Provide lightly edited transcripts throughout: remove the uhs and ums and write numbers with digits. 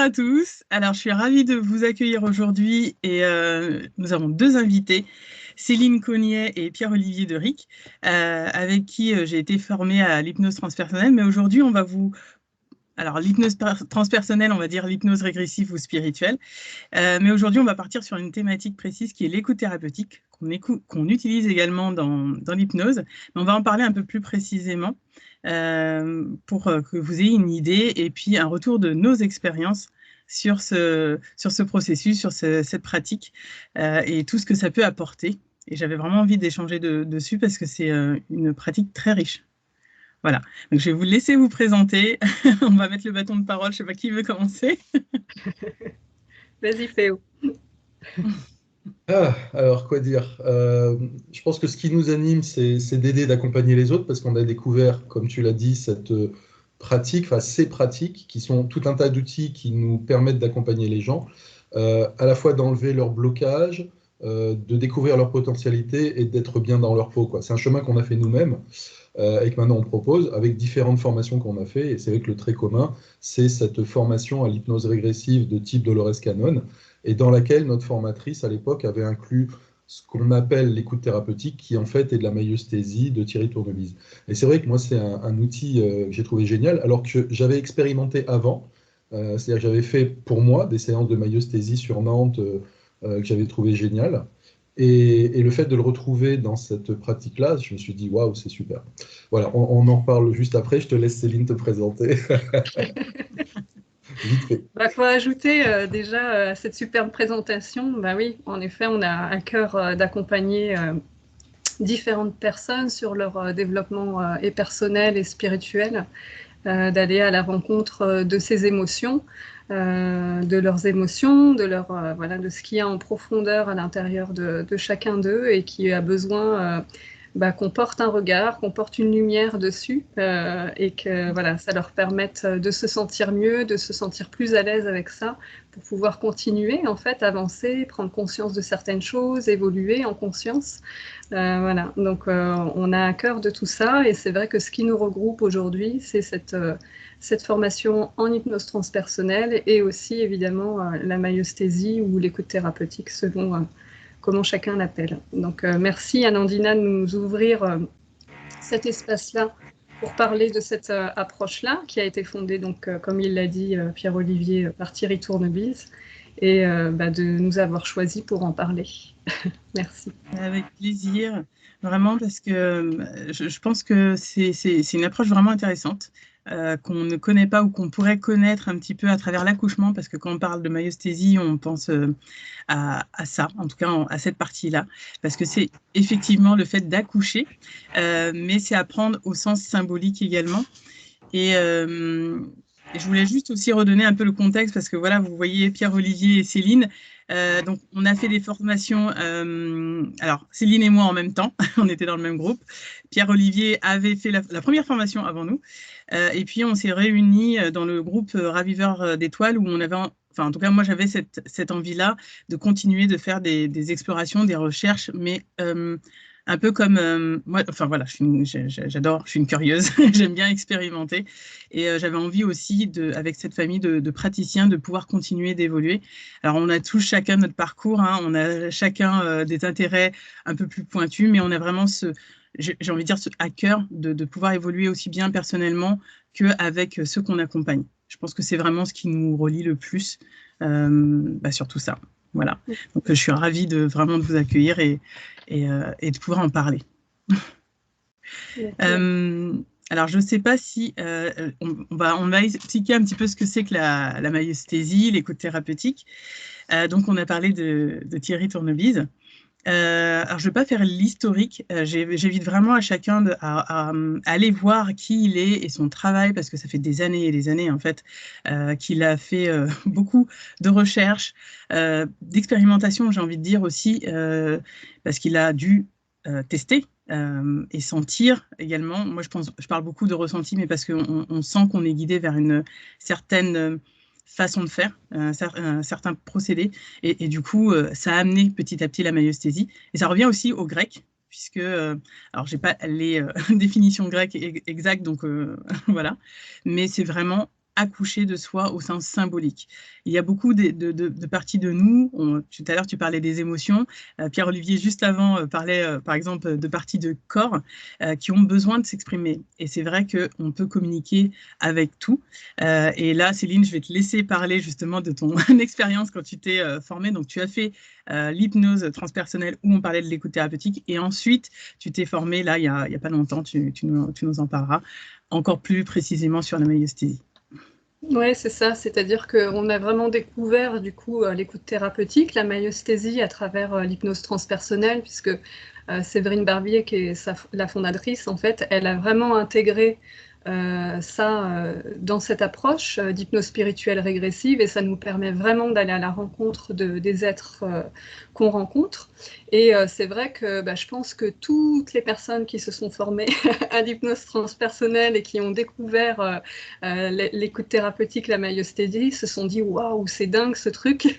à tous. Alors, je suis ravie de vous accueillir aujourd'hui et nous avons deux invités, Céline Cognet et Pierre-Olivier Deric, avec qui j'ai été formée à l'hypnose transpersonnelle. Mais aujourd'hui, on va vous... Alors, l'hypnose transpersonnelle, on va dire l'hypnose régressive ou spirituelle. Mais aujourd'hui, on va partir sur une thématique précise qui est l'écoute thérapeutique, qu'on utilise également dans l'hypnose. Mais on va en parler un peu plus précisément pour que vous ayez une idée et puis un retour de nos expériences sur ce processus, sur cette pratique et tout ce que ça peut apporter. Et j'avais vraiment envie d'échanger dessus parce que c'est une pratique très riche. Voilà, donc je vais vous laisser vous présenter. On va mettre le bâton de parole, je ne sais pas qui veut commencer. Vas-y, Féo. Alors, quoi dire je pense que ce qui nous anime, c'est d'aider, d'accompagner les autres, parce qu'on a découvert, comme tu l'as dit, cette pratique, enfin ces pratiques, qui sont tout un tas d'outils qui nous permettent d'accompagner les gens, à la fois d'enlever leur blocage, de découvrir leur potentialité et d'être bien dans leur peau, quoi. C'est un chemin qu'on a fait nous-mêmes et que maintenant on propose avec différentes formations qu'on a fait. Et c'est vrai que le trait commun, c'est cette formation à l'hypnose régressive de type Dolores Cannon, et dans laquelle notre formatrice à l'époque avait inclus ce qu'on appelle l'écoute thérapeutique, qui en fait est de la maïeusthésie de Thierry Tournevis. Et c'est vrai que moi, c'est un outil que j'ai trouvé génial, alors que j'avais expérimenté avant. C'est-à-dire que j'avais fait pour moi des séances de maïeusthésie sur Nantes que j'avais trouvé génial. Et le fait de le retrouver dans cette pratique-là, je me suis dit, waouh, c'est super. Voilà, on en reparle juste après. Je te laisse, Céline, te présenter. Vite fait. Faut ajouter déjà à cette superbe présentation, oui, en effet, on a à cœur d'accompagner différentes personnes sur leur développement et personnel et spirituel, d'aller à la rencontre de ces émotions, de leurs émotions, de ce qu'il y a en profondeur à l'intérieur de chacun d'eux et qui a besoin qu'on porte un regard, qu'on porte une lumière dessus et que ça leur permette de se sentir mieux, de se sentir plus à l'aise avec ça pour pouvoir continuer, en fait, avancer, prendre conscience de certaines choses, évoluer en conscience. Donc on a à cœur de tout ça et c'est vrai que ce qui nous regroupe aujourd'hui, c'est cette formation en hypnose transpersonnelle et aussi évidemment la maïeusthésie ou l'écoute thérapeutique selon comment chacun l'appelle. Donc merci Anandina de nous ouvrir cet espace-là pour parler de cette approche-là qui a été fondée, donc, comme il l'a dit Pierre-Olivier, par Thierry Tournevis et de nous avoir choisi pour en parler. Merci. Avec plaisir, vraiment, parce que je pense que c'est une approche vraiment intéressante qu'on ne connaît pas ou qu'on pourrait connaître un petit peu à travers l'accouchement, parce que quand on parle de maïeusthésie, on pense à ça, en tout cas à cette partie-là, parce que c'est effectivement le fait d'accoucher, mais c'est à prendre au sens symbolique également. Et je voulais juste aussi redonner un peu le contexte, parce que voilà, vous voyez Pierre-Olivier et Céline. Donc, on a fait des formations, alors Céline et moi en même temps, on était dans le même groupe. Pierre-Olivier avait fait la première formation avant nous, et puis on s'est réunis dans le groupe Raviveurs d'étoiles où on avait, enfin en tout cas moi j'avais cette envie-là de continuer de faire des explorations, des recherches, mais un peu comme moi, enfin voilà, j'adore, je suis une curieuse, j'aime bien expérimenter et j'avais envie aussi, avec cette famille de praticiens, de pouvoir continuer d'évoluer. Alors on a tous chacun notre parcours, hein, on a chacun des intérêts un peu plus pointus, mais on a vraiment j'ai envie de dire, à cœur de pouvoir évoluer aussi bien personnellement qu'avec ceux qu'on accompagne. Je pense que c'est vraiment ce qui nous relie le plus sur tout ça. Voilà. Donc je suis ravie vraiment de vous accueillir et de pouvoir en parler. Alors, je ne sais pas si on va expliquer un petit peu ce que c'est que la maïeusthésie, l'écoute thérapeutique. Donc, on a parlé de Thierry Tournevis. Alors, je ne vais pas faire l'historique. J'invite vraiment à chacun à aller voir qui il est et son travail, parce que ça fait des années et des années, en fait, qu'il a fait beaucoup de recherches, d'expérimentation, j'ai envie de dire aussi, parce qu'il a dû tester et sentir également. Moi, je parle beaucoup de ressenti, mais parce qu'on sent qu'on est guidé vers une certaine façon de faire, un certain procédé. Et du coup, ça a amené petit à petit la maïeusthésie. Et ça revient aussi au grec, puisque, alors, je n'ai pas les définitions grecques exactes, donc voilà. Mais c'est vraiment accoucher de soi au sens symbolique. Il y a beaucoup de parties de nous. Tout à l'heure, tu parlais des émotions. Pierre-Olivier, juste avant, parlait, par exemple, de parties de corps qui ont besoin de s'exprimer. Et c'est vrai qu'on peut communiquer avec tout. Et là, Céline, je vais te laisser parler justement de ton expérience quand tu t'es formée. Donc, tu as fait l'hypnose transpersonnelle où on parlait de l'écoute thérapeutique. Et ensuite, tu t'es formée, là, il y a pas longtemps, tu nous en parleras encore plus précisément sur la myosthésie. Oui, c'est ça, c'est-à-dire qu'on a vraiment découvert du coup l'écoute thérapeutique, la myosthésie à travers l'hypnose transpersonnelle, puisque Séverine Barbier, qui est la fondatrice, en fait, elle a vraiment intégré ça dans cette approche d'hypnose spirituelle régressive, et ça nous permet vraiment d'aller à la rencontre des êtres qu'on rencontre. Et c'est vrai que je pense que toutes les personnes qui se sont formées à l'hypnose transpersonnelle et qui ont découvert l'écoute thérapeutique, la myosthésie, se sont dit « Waouh, c'est dingue ce truc !»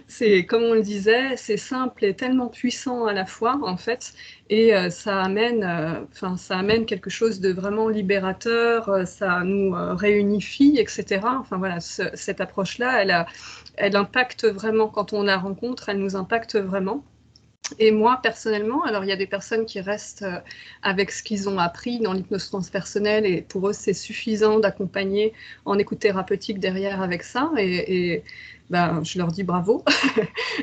C'est, comme on le disait, c'est simple et tellement puissant à la fois, en fait, et ça amène quelque chose de vraiment libérateur, ça nous réunifie, etc. Enfin voilà, cette approche-là, elle impacte vraiment, quand on la rencontre, elle nous impacte vraiment. Et moi, personnellement, alors il y a des personnes qui restent avec ce qu'ils ont appris dans l'hypnose transpersonnelle, et pour eux, c'est suffisant d'accompagner en écoute thérapeutique derrière avec ça, et je leur dis bravo.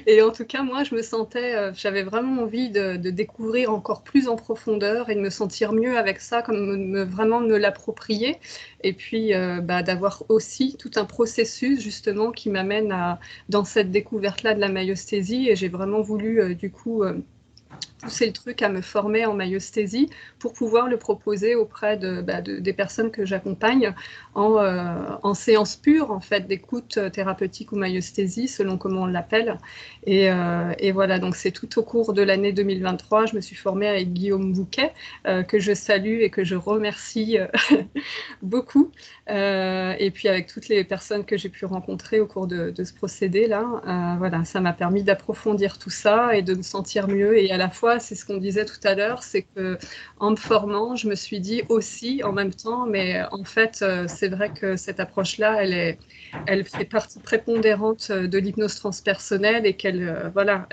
Et en tout cas, moi, je me sentais, j'avais vraiment envie de découvrir encore plus en profondeur et de me sentir mieux avec ça, comme vraiment me l'approprier. Et puis, d'avoir aussi tout un processus, justement, qui m'amène dans cette découverte-là de la myosthésie. Et j'ai vraiment voulu, du coup, pousser le truc à me former en myosthésie pour pouvoir le proposer auprès des personnes que j'accompagne en séance pure, en fait, d'écoute thérapeutique ou myosthésie, selon comment on l'appelle. Et voilà, donc c'est tout au cours de l'année 2023, je me suis formée avec Guillaume Bouquet, que je salue et que je remercie beaucoup. Et puis avec toutes les personnes que j'ai pu rencontrer au cours de ce procédé-là, voilà, ça m'a permis d'approfondir tout ça et de me sentir mieux. Et à la fois, c'est ce qu'on disait tout à l'heure, c'est que en me formant, je me suis dit aussi en même temps, mais en fait, c'est vrai que cette approche-là, elle fait partie prépondérante de l'hypnose transpersonnelle, et qu'elle, voilà,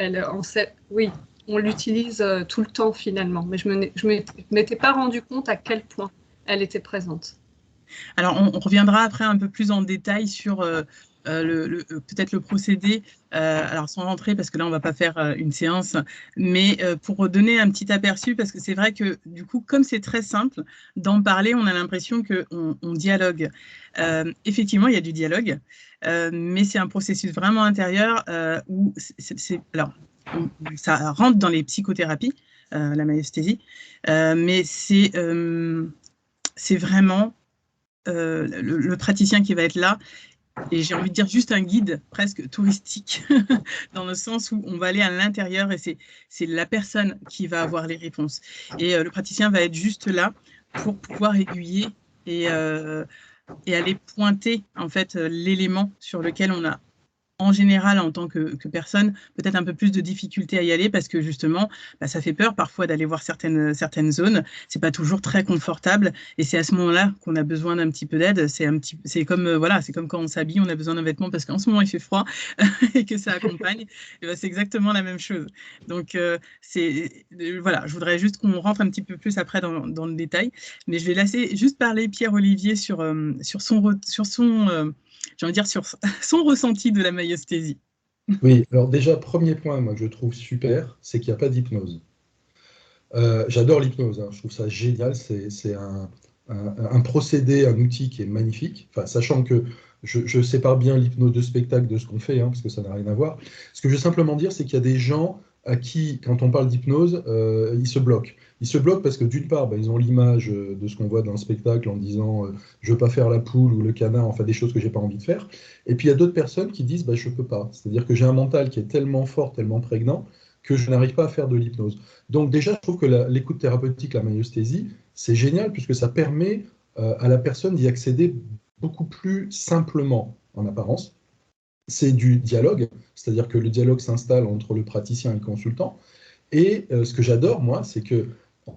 oui, on l'utilise tout le temps finalement. Mais je m'étais pas rendu compte à quel point elle était présente. Alors, on reviendra après un peu plus en détail sur peut-être le procédé, alors sans rentrer, parce que là, on ne va pas faire une séance, mais pour donner un petit aperçu, parce que c'est vrai que, du coup, comme c'est très simple d'en parler, on a l'impression qu'on dialogue. Effectivement, il y a du dialogue, mais c'est un processus vraiment intérieur où alors, ça rentre dans les psychothérapies, la myosthésie, mais c'est vraiment le praticien qui va être là, et j'ai envie de dire juste un guide presque touristique, dans le sens où on va aller à l'intérieur et c'est la personne qui va avoir les réponses. Et le praticien va être juste là pour pouvoir aiguiller et aller pointer en fait l'élément sur lequel on a, en général, en tant que personne, peut-être un peu plus de difficulté à y aller, parce que justement, ça fait peur parfois d'aller voir certaines zones. C'est pas toujours très confortable, et c'est à ce moment-là qu'on a besoin d'un petit peu d'aide. C'est comme voilà, c'est comme quand on s'habille, on a besoin d'un vêtement parce qu'en ce moment il fait froid et que ça accompagne. Et c'est exactement la même chose. Donc voilà, je voudrais juste qu'on rentre un petit peu plus après dans le détail, mais je vais laisser juste parler Pierre-Olivier sur son j'ai envie de dire sur son ressenti de la myosthésie. Oui, alors déjà, premier point, moi, que je trouve super, c'est qu'il n'y a pas d'hypnose. J'adore l'hypnose, hein, je trouve ça génial, c'est un procédé, un outil qui est magnifique, enfin, sachant que je sépare bien l'hypnose de spectacle de ce qu'on fait, hein, parce que ça n'a rien à voir. Ce que je veux simplement dire, c'est qu'il y a des gens à qui, quand on parle d'hypnose, ils se bloquent. Ils se bloquent parce que d'une part, ils ont l'image de ce qu'on voit dans le spectacle en disant je veux pas faire la poule ou le canard, enfin des choses que j'ai pas envie de faire. Et puis il y a d'autres personnes qui disent je peux pas. C'est-à-dire que j'ai un mental qui est tellement fort, tellement prégnant, que je n'arrive pas à faire de l'hypnose. Donc déjà, je trouve que l'écoute thérapeutique, la myosthésie, c'est génial puisque ça permet à la personne d'y accéder beaucoup plus simplement en apparence. C'est du dialogue, c'est-à-dire que le dialogue s'installe entre le praticien et le consultant. Et ce que j'adore, moi, c'est que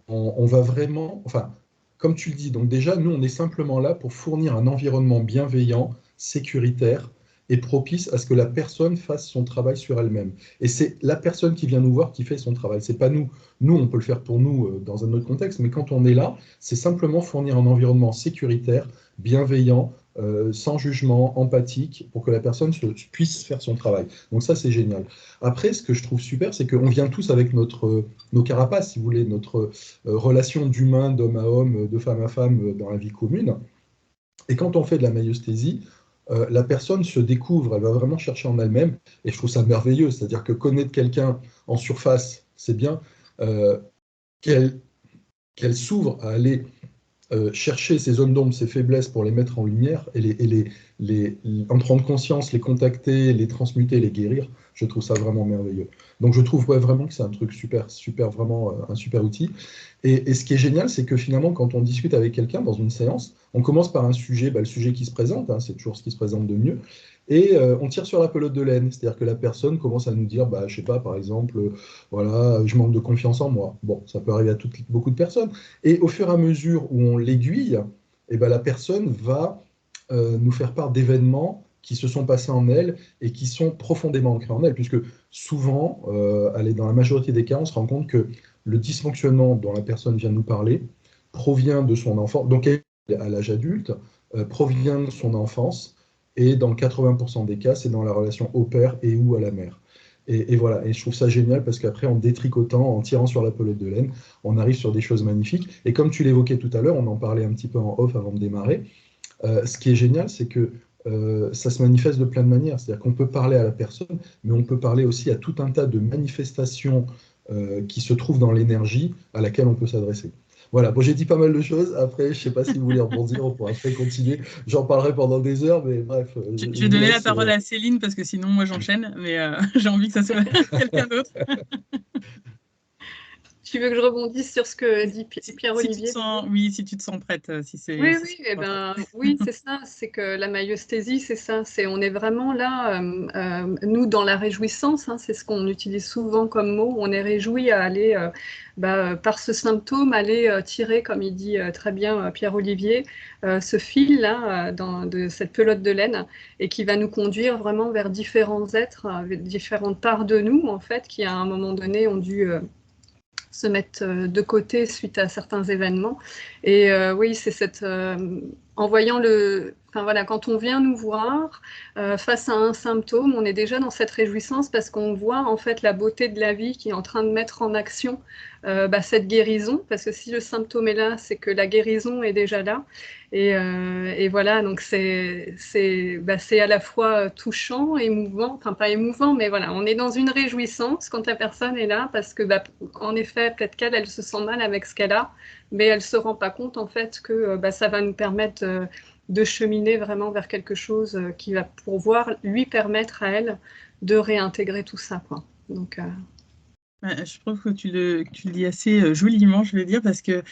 on va vraiment, enfin, comme tu le dis, donc déjà, nous, on est simplement là pour fournir un environnement bienveillant, sécuritaire et propice à ce que la personne fasse son travail sur elle-même. Et c'est la personne qui vient nous voir qui fait son travail, c'est pas nous. Nous, on peut le faire pour nous dans un autre contexte, mais quand on est là, c'est simplement fournir un environnement sécuritaire, bienveillant, sans jugement, empathique, pour que la personne puisse faire son travail. Donc ça, c'est génial. Après, ce que je trouve super, c'est qu'on vient tous avec nos carapaces, si vous voulez, notre relation d'humain, d'homme à homme, de femme à femme dans la vie commune. Et quand on fait de la maïeusthésie, la personne se découvre, elle va vraiment chercher en elle-même, et je trouve ça merveilleux, c'est-à-dire que connaître quelqu'un en surface, c'est bien, euh, qu'elle s'ouvre à aller chercher ces zones d'ombre, ces faiblesses pour les mettre en lumière et en prendre conscience, les contacter, les transmuter, les guérir, je trouve ça vraiment merveilleux. Donc je trouve vraiment que c'est un truc super, super, vraiment un super outil. Et ce qui est génial, c'est que finalement, quand on discute avec quelqu'un dans une séance, on commence par un sujet, le sujet qui se présente, hein, c'est toujours ce qui se présente de mieux, et on tire sur la pelote de laine, c'est-à-dire que la personne commence à nous dire, je sais pas, par exemple, voilà, je manque de confiance en moi. Bon, ça peut arriver à beaucoup de personnes. Et au fur et à mesure où on l'aiguille, la personne va nous faire part d'événements qui se sont passés en elle et qui sont profondément ancrés en elle, puisque souvent, dans la majorité des cas, on se rend compte que le dysfonctionnement dont la personne vient de nous parler provient de son enfance, donc à l'âge adulte, provient de son enfance, et dans 80% des cas, c'est dans la relation au père et ou à la mère. Et voilà, et je trouve ça génial parce qu'après, en détricotant, en tirant sur la pelote de laine, on arrive sur des choses magnifiques. Et comme tu l'évoquais tout à l'heure, on en parlait un petit peu en off avant de démarrer, ce qui est génial, c'est que ça se manifeste de plein de manières. C'est-à-dire qu'on peut parler à la personne, mais on peut parler aussi à tout un tas de manifestations qui se trouvent dans l'énergie à laquelle on peut s'adresser. Voilà, bon, j'ai dit pas mal de choses. Après, je ne sais pas si vous voulez rebondir, on pourra après continuer. J'en parlerai pendant des heures, mais bref. Je vais donner la parole à Céline parce que sinon, moi, j'enchaîne, mais j'ai envie que ça soit quelqu'un d'autre. Tu veux que je rebondisse sur ce que dit Pierre-Olivier? Oui, si tu te sens prête. Oui, c'est ça, c'est que la maïeusthésie, c'est ça, on est vraiment là, nous, dans la réjouissance, hein, c'est ce qu'on utilise souvent comme mot, on est réjoui à aller, par ce symptôme, aller tirer, comme il dit très bien Pierre-Olivier, ce fil-là, de cette pelote de laine, et qui va nous conduire vraiment vers différents êtres, différentes parts de nous, en fait, qui à un moment donné ont dû se mettre de côté suite à certains événements. Et oui, c'est en voyant quand on vient nous voir face à un symptôme, on est déjà dans cette réjouissance parce qu'on voit en fait la beauté de la vie qui est en train de mettre en action cette guérison, parce que si le symptôme est là, c'est que la guérison est déjà là. Et voilà, donc c'est à la fois touchant, émouvant, enfin pas émouvant, mais voilà, on est dans une réjouissance quand la personne est là, parce que en effet, peut-être qu'elle se sent mal avec ce qu'elle a, mais elle se rend pas compte en fait que ça va nous permettre de cheminer vraiment vers quelque chose qui va lui permettre à elle de réintégrer tout ça, quoi. Donc je trouve que tu le dis assez joliment, je vais dire, parce que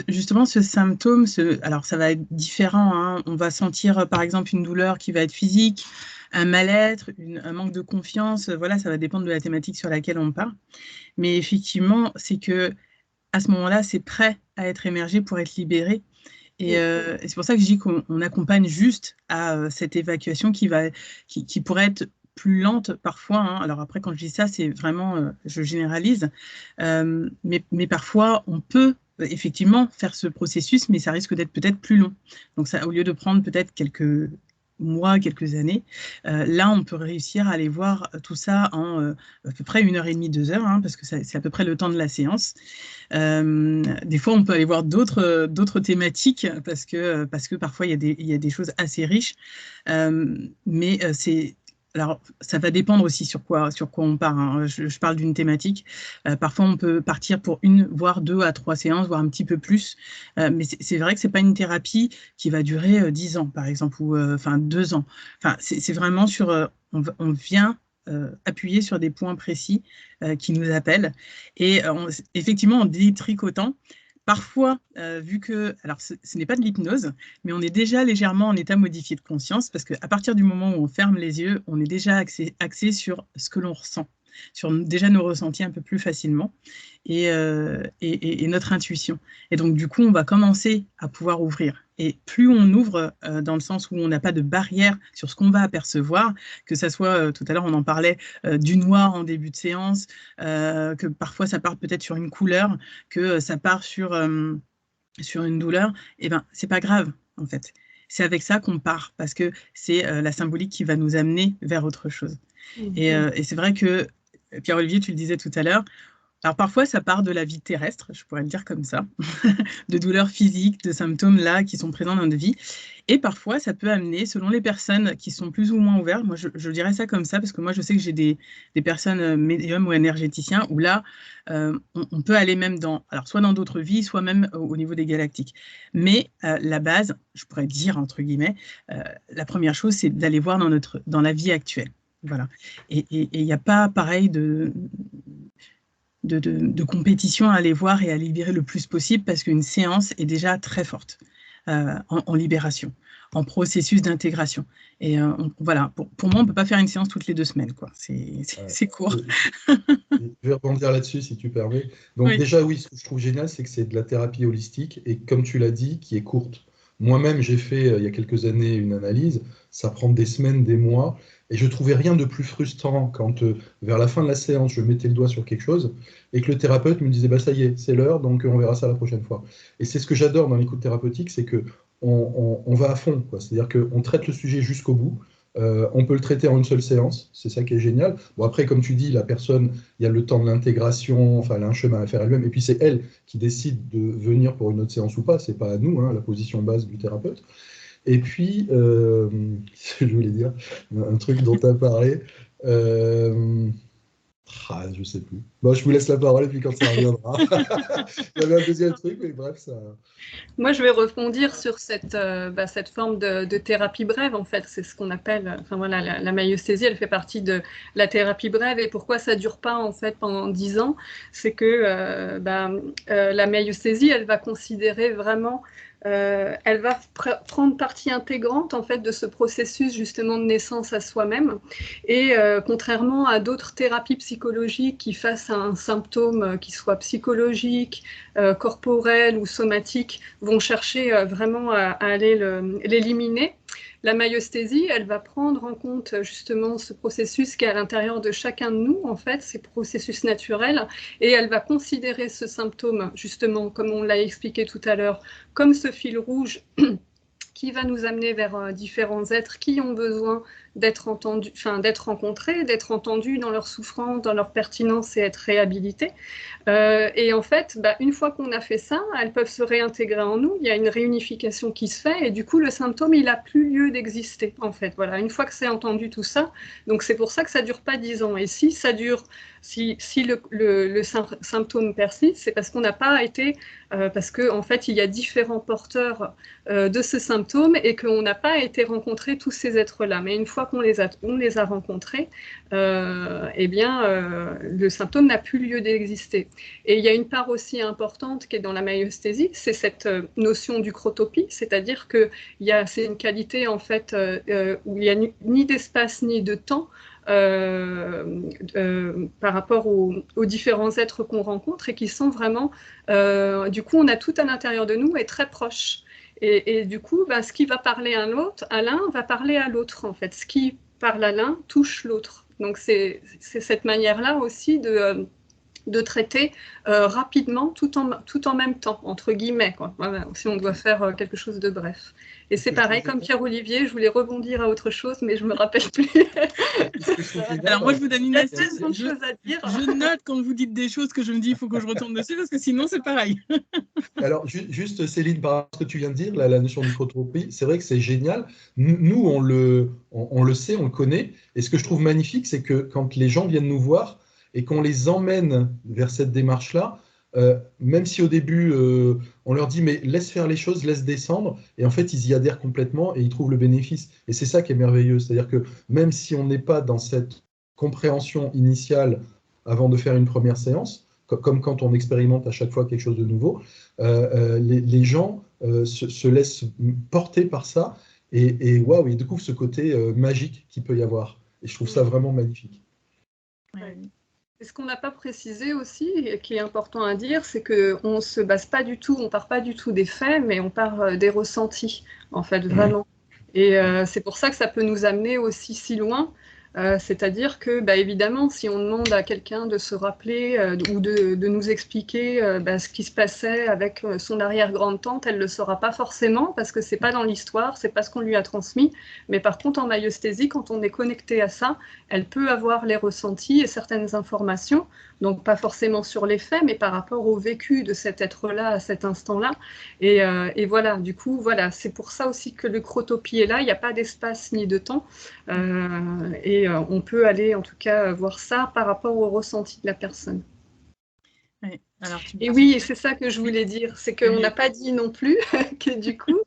justement ce symptôme, alors ça va être différent, hein. On va sentir par exemple une douleur qui va être physique, un mal-être, un manque de confiance, voilà, ça va dépendre de la thématique sur laquelle on part. Mais effectivement, c'est que à ce moment-là, c'est prêt à être émergé pour être libéré. Et c'est pour ça que je dis qu'on accompagne juste à cette évacuation qui pourrait être plus lente parfois, hein. Alors après, quand je dis ça, c'est vraiment, je généralise, mais parfois, on peut effectivement faire ce processus, mais ça risque d'être peut-être plus long. Donc ça, au lieu de prendre peut-être quelques mois, quelques années, là, on peut réussir à aller voir tout ça en à peu près 1h30, 2 heures, hein, parce que c'est à peu près le temps de la séance. Des fois, on peut aller voir d'autres thématiques parce que parfois, il y a des choses assez riches. Mais alors, ça va dépendre aussi sur quoi on part, hein. Je parle d'une thématique. Parfois, on peut partir pour 1, voire 2 à 3 séances, voire un petit peu plus. Mais c'est vrai que ce n'est pas une thérapie qui va durer 10 ans, par exemple, ou 2 ans. Enfin, c'est vraiment sur... on vient appuyer sur des points précis qui nous appellent. Et effectivement, en détricotant, parfois, vu que, alors ce n'est pas de l'hypnose, mais on est déjà légèrement en état modifié de conscience, parce qu'à partir du moment où on ferme les yeux, on est déjà axé sur ce que l'on ressent, sur déjà nos ressentis un peu plus facilement. et notre intuition. Et donc, du coup, on va commencer à pouvoir ouvrir. Et plus on ouvre, dans le sens où on n'a pas de barrière sur ce qu'on va apercevoir, que ça soit, tout à l'heure, on en parlait, du noir en début de séance, que parfois ça part peut-être sur une couleur, que ça part sur une douleur, et ben, c'est pas grave, en fait. C'est avec ça qu'on part, parce que c'est la symbolique qui va nous amener vers autre chose. Et c'est vrai que, Pierre-Olivier, tu le disais tout à l'heure, alors parfois ça part de la vie terrestre, je pourrais le dire comme ça, de douleurs physiques, de symptômes là qui sont présents dans notre vie. Et parfois ça peut amener, selon les personnes qui sont plus ou moins ouvertes, moi je dirais ça comme ça, parce que moi je sais que j'ai des personnes médiums ou énergéticiens où là on peut aller même alors soit dans d'autres vies, soit même au niveau des galactiques. Mais la base, je pourrais dire entre guillemets, la première chose c'est d'aller voir dans la vie actuelle. Voilà. Et il n'y a pas pareil de compétition à aller voir et à libérer le plus possible, parce qu'une séance est déjà très forte en libération, en processus d'intégration. Et voilà, pour moi, on ne peut pas faire une séance toutes les 2 semaines, quoi. C'est court. Je vais rebondir là-dessus, si tu permets. Donc Oui. déjà, oui, ce que je trouve génial, c'est que c'est de la thérapie holistique, et comme tu l'as dit, qui est courte. Moi-même, j'ai fait, il y a quelques années, une analyse. Ça prend des semaines, des mois, et je trouvais rien de plus frustrant quand, vers la fin de la séance, je mettais le doigt sur quelque chose, et que le thérapeute me disait, bah, ça y est, c'est l'heure, donc on verra ça la prochaine fois. Et c'est ce que j'adore dans l'écoute thérapeutique, c'est que on va à fond, quoi. C'est-à-dire qu'on traite le sujet jusqu'au bout. On peut le traiter en une seule séance, c'est ça qui est génial. Bon, après, comme tu dis, la personne, il y a le temps de l'intégration, enfin, elle a un chemin à faire elle-même, et puis c'est elle qui décide de venir pour une autre séance ou pas, c'est pas à nous, hein, la position base du thérapeute. Et puis, je voulais dire un truc dont tu as parlé. Je sais plus. Bon, je vous laisse la parole et puis quand ça reviendra. Il y avait un deuxième truc, mais bref, ça. Moi, je vais rebondir sur cette forme de thérapie brève, en fait. C'est ce qu'on appelle, enfin voilà, la maïeusthésie, elle fait partie de la thérapie brève. Et pourquoi ça dure pas, en fait, pendant 10 ans? C'est que la maïeusthésie, elle va considérer vraiment, elle va prendre partie intégrante, en fait, de ce processus, justement, de naissance à soi-même. Et contrairement à d'autres thérapies psychologiques qui fassent un symptôme qui soit psychologique, corporel ou somatique, vont chercher vraiment à aller l'éliminer. La maïeusthésie, elle va prendre en compte justement ce processus qui est à l'intérieur de chacun de nous, en fait, ces processus naturels, et elle va considérer ce symptôme, justement, comme on l'a expliqué tout à l'heure, comme ce fil rouge qui va nous amener vers différents êtres qui ont besoin d'être entendus, enfin d'être rencontrés, d'être entendus dans leur souffrance, dans leur pertinence et être réhabilités. Et en fait, une fois qu'on a fait ça, elles peuvent se réintégrer en nous. Il y a une réunification qui se fait, et du coup, le symptôme, il n'a plus lieu d'exister. En fait, voilà. Une fois que c'est entendu tout ça, donc c'est pour ça que ça dure pas 10 ans. Et si ça dure, si le symptôme persiste, c'est parce qu'on n'a pas été, parce que en fait, il y a différents porteurs de ce symptôme et qu'on n'a pas été rencontrer tous ces êtres-là. Mais une fois qu'on les a rencontrés, eh bien, le symptôme n'a plus lieu d'exister. Et il y a une part aussi importante qui est dans la maïeusthésie, c'est cette notion d'ucrotopie, c'est-à-dire que c'est une qualité en fait où il n'y a ni d'espace ni de temps par rapport aux différents êtres qu'on rencontre, et qui sont vraiment, du coup, on a tout à l'intérieur de nous et très proches. Et du coup, ce qui va parler à l'un va parler à l'autre, en fait. Ce qui parle à l'un touche l'autre. Donc, c'est cette manière-là aussi de traiter rapidement, tout en même temps, entre guillemets, quoi. Voilà, si on doit faire quelque chose de bref. Et c'est pareil, comme Pierre-Olivier, je voulais rebondir à autre chose, mais je ne me rappelle plus. Alors moi, je vous donne une astuce. Il y a tellement de choses à dire. Je note quand vous dites des choses que je me dis, il faut que je retourne dessus, parce que sinon, c'est pareil. Alors, juste Céline, par rapport à ce que tu viens de dire, la notion d'ucrotopie, c'est vrai que c'est génial. Nous, on le sait, on le connaît. Et ce que je trouve magnifique, c'est que quand les gens viennent nous voir et qu'on les emmène vers cette démarche-là, même si au début, on leur dit, mais laisse faire les choses, laisse descendre, et en fait, ils y adhèrent complètement et ils trouvent le bénéfice. Et c'est ça qui est merveilleux. C'est-à-dire que même si on n'est pas dans cette compréhension initiale avant de faire une première séance, comme quand on expérimente à chaque fois quelque chose de nouveau, les gens se laissent porter par ça et waouh, ils découvrent ce côté magique qu'il peut y avoir. Et je trouve ça vraiment magnifique. Ouais. Et ce qu'on n'a pas précisé aussi, et qui est important à dire, c'est qu'on ne se base pas du tout, on part pas du tout des faits, mais on part des ressentis, en fait, vraiment. Et c'est pour ça que ça peut nous amener aussi si loin. C'est-à-dire que, bah, évidemment, si on demande à quelqu'un de se rappeler ou de nous expliquer bah, ce qui se passait avec son arrière-grande-tante, elle ne le saura pas forcément parce que c'est pas dans l'histoire, c'est pas ce qu'on lui a transmis. Mais par contre, en maïeusthésie, quand on est connecté à ça, elle peut avoir les ressentis et certaines informations, donc pas forcément sur les faits, mais par rapport au vécu de cet être-là à cet instant-là. Et voilà, du coup, voilà, c'est pour ça aussi que le Crotopie est là, il n'y a pas d'espace ni de temps. On peut aller en tout cas voir ça par rapport au ressenti de la personne. Ouais. Alors, et oui, et c'est ça que je voulais dire, c'est qu'on n'a pas dit non plus que du coup,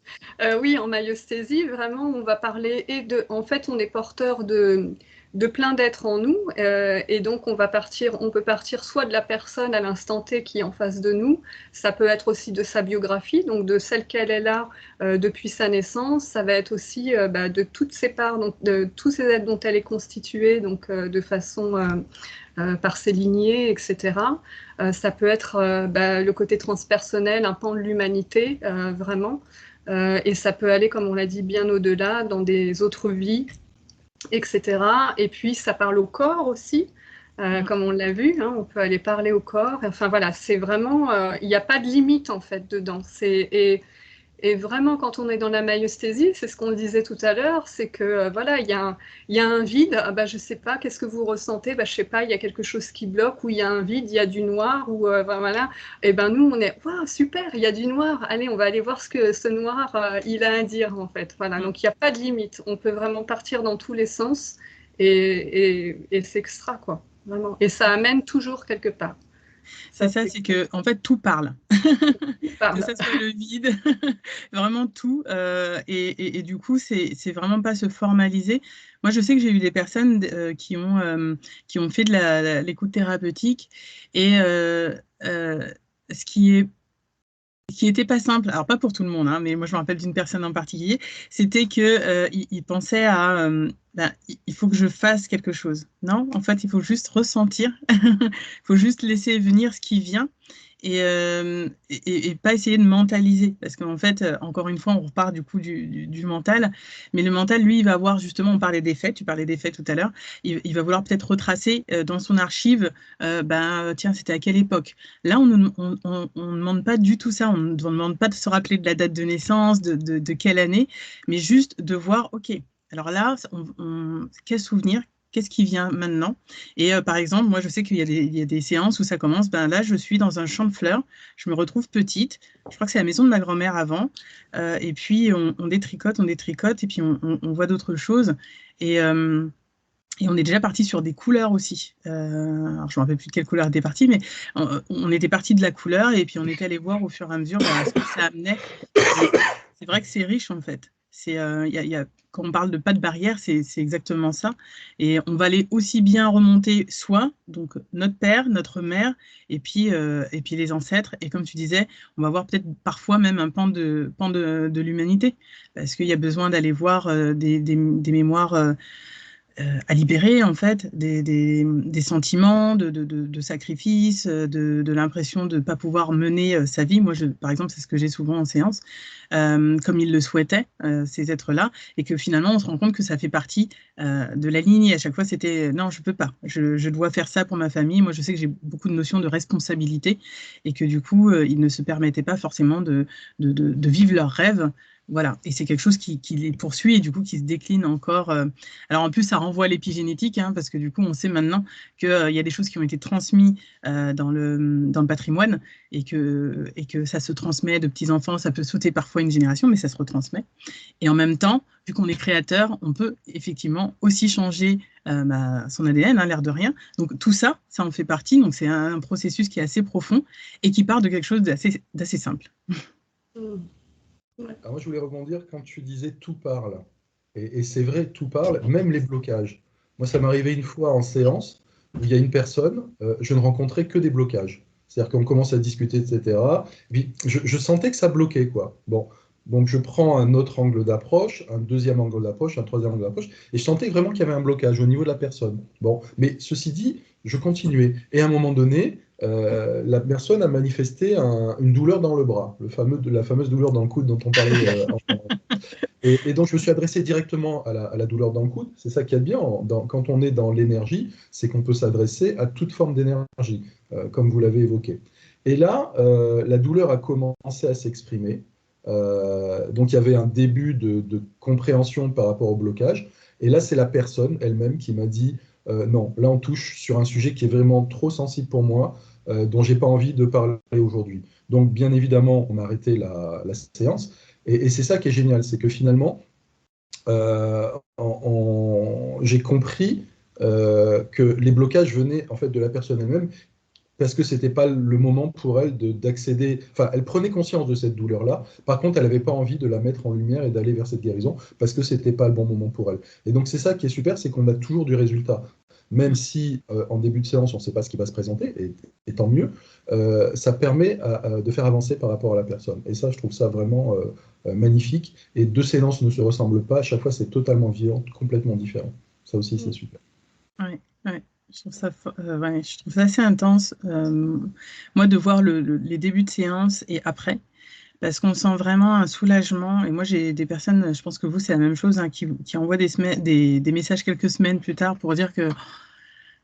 oui, en maïeusthésie, vraiment, on va parler en fait, on est porteur de plein d'êtres en nous, et donc on peut partir soit de la personne à l'instant T qui est en face de nous, ça peut être aussi de sa biographie, donc de celle qu'elle est là depuis sa naissance, ça va être aussi de toutes ses parts, donc de tous ces êtres dont elle est constituée, donc de façon par ses lignées, etc. Ça peut être le côté transpersonnel, un pan de l'humanité, vraiment. Et ça peut aller, comme on l'a dit, bien au-delà, dans des autres vies, etc. Et puis, ça parle au corps aussi, comme on l'a vu, hein, on peut aller parler au corps. Enfin, voilà, c'est vraiment... il n'y a pas de limite, en fait, dedans. Et vraiment, quand on est dans la maïeusthésie, c'est ce qu'on disait tout à l'heure, c'est que voilà, il y a un vide. Ah bah, je sais pas, qu'est-ce que vous ressentez? Bah, je sais pas, il y a quelque chose qui bloque, ou il y a un vide, il y a du noir, ou voilà. Et ben nous, on est waouh, super, il y a du noir. Allez, on va aller voir ce que ce noir il a à dire en fait. Voilà. Donc il n'y a pas de limite. On peut vraiment partir dans tous les sens et c'est extra quoi. Vraiment. Et ça amène toujours quelque part. C'est ça, c'est que en fait tout parle. Que ça soit le vide, vraiment tout. Et du coup, c'est vraiment pas se formaliser. Moi, je sais que j'ai eu des personnes qui ont fait de l'écoute thérapeutique et ce qui était pas simple, alors pas pour tout le monde, hein, mais moi je me rappelle d'une personne en particulier, c'était que il pensait à il faut que je fasse quelque chose. Non, en fait, il faut juste ressentir, il faut juste laisser venir ce qui vient et pas essayer de mentaliser. Parce qu'en fait, encore une fois, on repart du coup du mental, mais le mental, lui, il va avoir justement, on parlait des faits, tu parlais des faits tout à l'heure, il va vouloir peut-être retracer dans son archive, tiens, c'était à quelle époque? Là, on ne demande pas du tout ça. On ne demande pas de se rappeler de la date de naissance, de quelle année, mais juste de voir, OK, alors là, quel souvenir, qu'est-ce qui vient maintenant? Et par exemple, moi, je sais qu'il y a des séances où ça commence, là, je suis dans un champ de fleurs, je me retrouve petite, je crois que c'est la maison de ma grand-mère avant, et puis on détricote, et puis on voit d'autres choses. Et on est déjà parti sur des couleurs aussi. Alors, je ne me rappelle plus de quelle couleur était partie, mais on était parti de la couleur et puis on était allé voir au fur et à mesure ce que ça amenait. C'est vrai que c'est riche en fait. Quand on parle de pas de barrière, c'est exactement ça. Et on va aller aussi bien remonter soi, donc notre père, notre mère, et puis les ancêtres. Et comme tu disais, on va voir peut-être parfois même un pan de l'humanité, parce qu'il y a besoin d'aller voir des mémoires à libérer en fait des sentiments de sacrifice, de l'impression de ne pas pouvoir mener sa vie. Moi, par exemple, c'est ce que j'ai souvent en séance, comme ils le souhaitaient, ces êtres-là, et que finalement, on se rend compte que ça fait partie de la lignée. À chaque fois, c'était non, je ne peux pas, je dois faire ça pour ma famille. Moi, je sais que j'ai beaucoup de notions de responsabilité et que du coup, ils ne se permettaient pas forcément de vivre leurs rêves. Voilà, et c'est quelque chose qui les poursuit et du coup qui se décline encore. Alors en plus, ça renvoie à l'épigénétique, hein, parce que du coup, on sait maintenant qu'il y a des choses qui ont été transmises dans le patrimoine et que ça se transmet de petits enfants. Ça peut sauter parfois une génération, mais ça se retransmet. Et en même temps, vu qu'on est créateur, on peut effectivement aussi changer son ADN, hein, l'air de rien. Donc tout ça, ça en fait partie. Donc c'est un processus qui est assez profond et qui part de quelque chose d'assez simple. Alors moi, je voulais rebondir quand tu disais tout parle. Et c'est vrai, tout parle, même les blocages. Moi, ça m'est arrivé une fois en séance où il y a une personne, je ne rencontrais que des blocages. C'est-à-dire qu'on commence à discuter, etc. Et puis, je sentais que ça bloquait, quoi. Bon, Donc, je prends un autre angle d'approche, un deuxième angle d'approche, un troisième angle d'approche, et je sentais vraiment qu'il y avait un blocage au niveau de la personne. Bon, mais ceci dit, je continuais. Et à un moment donné, la personne a manifesté une douleur dans le bras, la fameuse douleur dans le coude dont on parlait. Et donc, je me suis adressé directement à la douleur dans le coude. C'est ça qui est bien quand on est dans l'énergie, c'est qu'on peut s'adresser à toute forme d'énergie, comme vous l'avez évoqué. Et là, la douleur a commencé à s'exprimer. Donc, il y avait un début de compréhension par rapport au blocage. Et là, c'est la personne elle-même qui m'a dit non, là, on touche sur un sujet qui est vraiment trop sensible pour moi, dont j'ai pas envie de parler aujourd'hui. Donc, bien évidemment, on a arrêté la séance. Et c'est ça qui est génial, c'est que finalement, j'ai compris que les blocages venaient en fait de la personne elle-même parce que c'était pas le moment pour elle d'accéder. Enfin, elle prenait conscience de cette douleur-là. Par contre, elle n'avait pas envie de la mettre en lumière et d'aller vers cette guérison parce que c'était pas le bon moment pour elle. Et donc, c'est ça qui est super, c'est qu'on a toujours du résultat. Même si en début de séance, on ne sait pas ce qui va se présenter, et tant mieux, ça permet de faire avancer par rapport à la personne. Et ça, je trouve ça vraiment magnifique. Et deux séances ne se ressemblent pas. À chaque fois, c'est totalement vivant, complètement différent. Ça aussi, c'est super. Oui, ouais. Je trouve ça, ouais, je trouve ça assez intense, moi, de voir les débuts de séance et après, parce qu'on sent vraiment un soulagement. Et moi, j'ai des personnes, je pense que vous, c'est la même chose, hein, qui envoient des messages quelques semaines plus tard pour dire que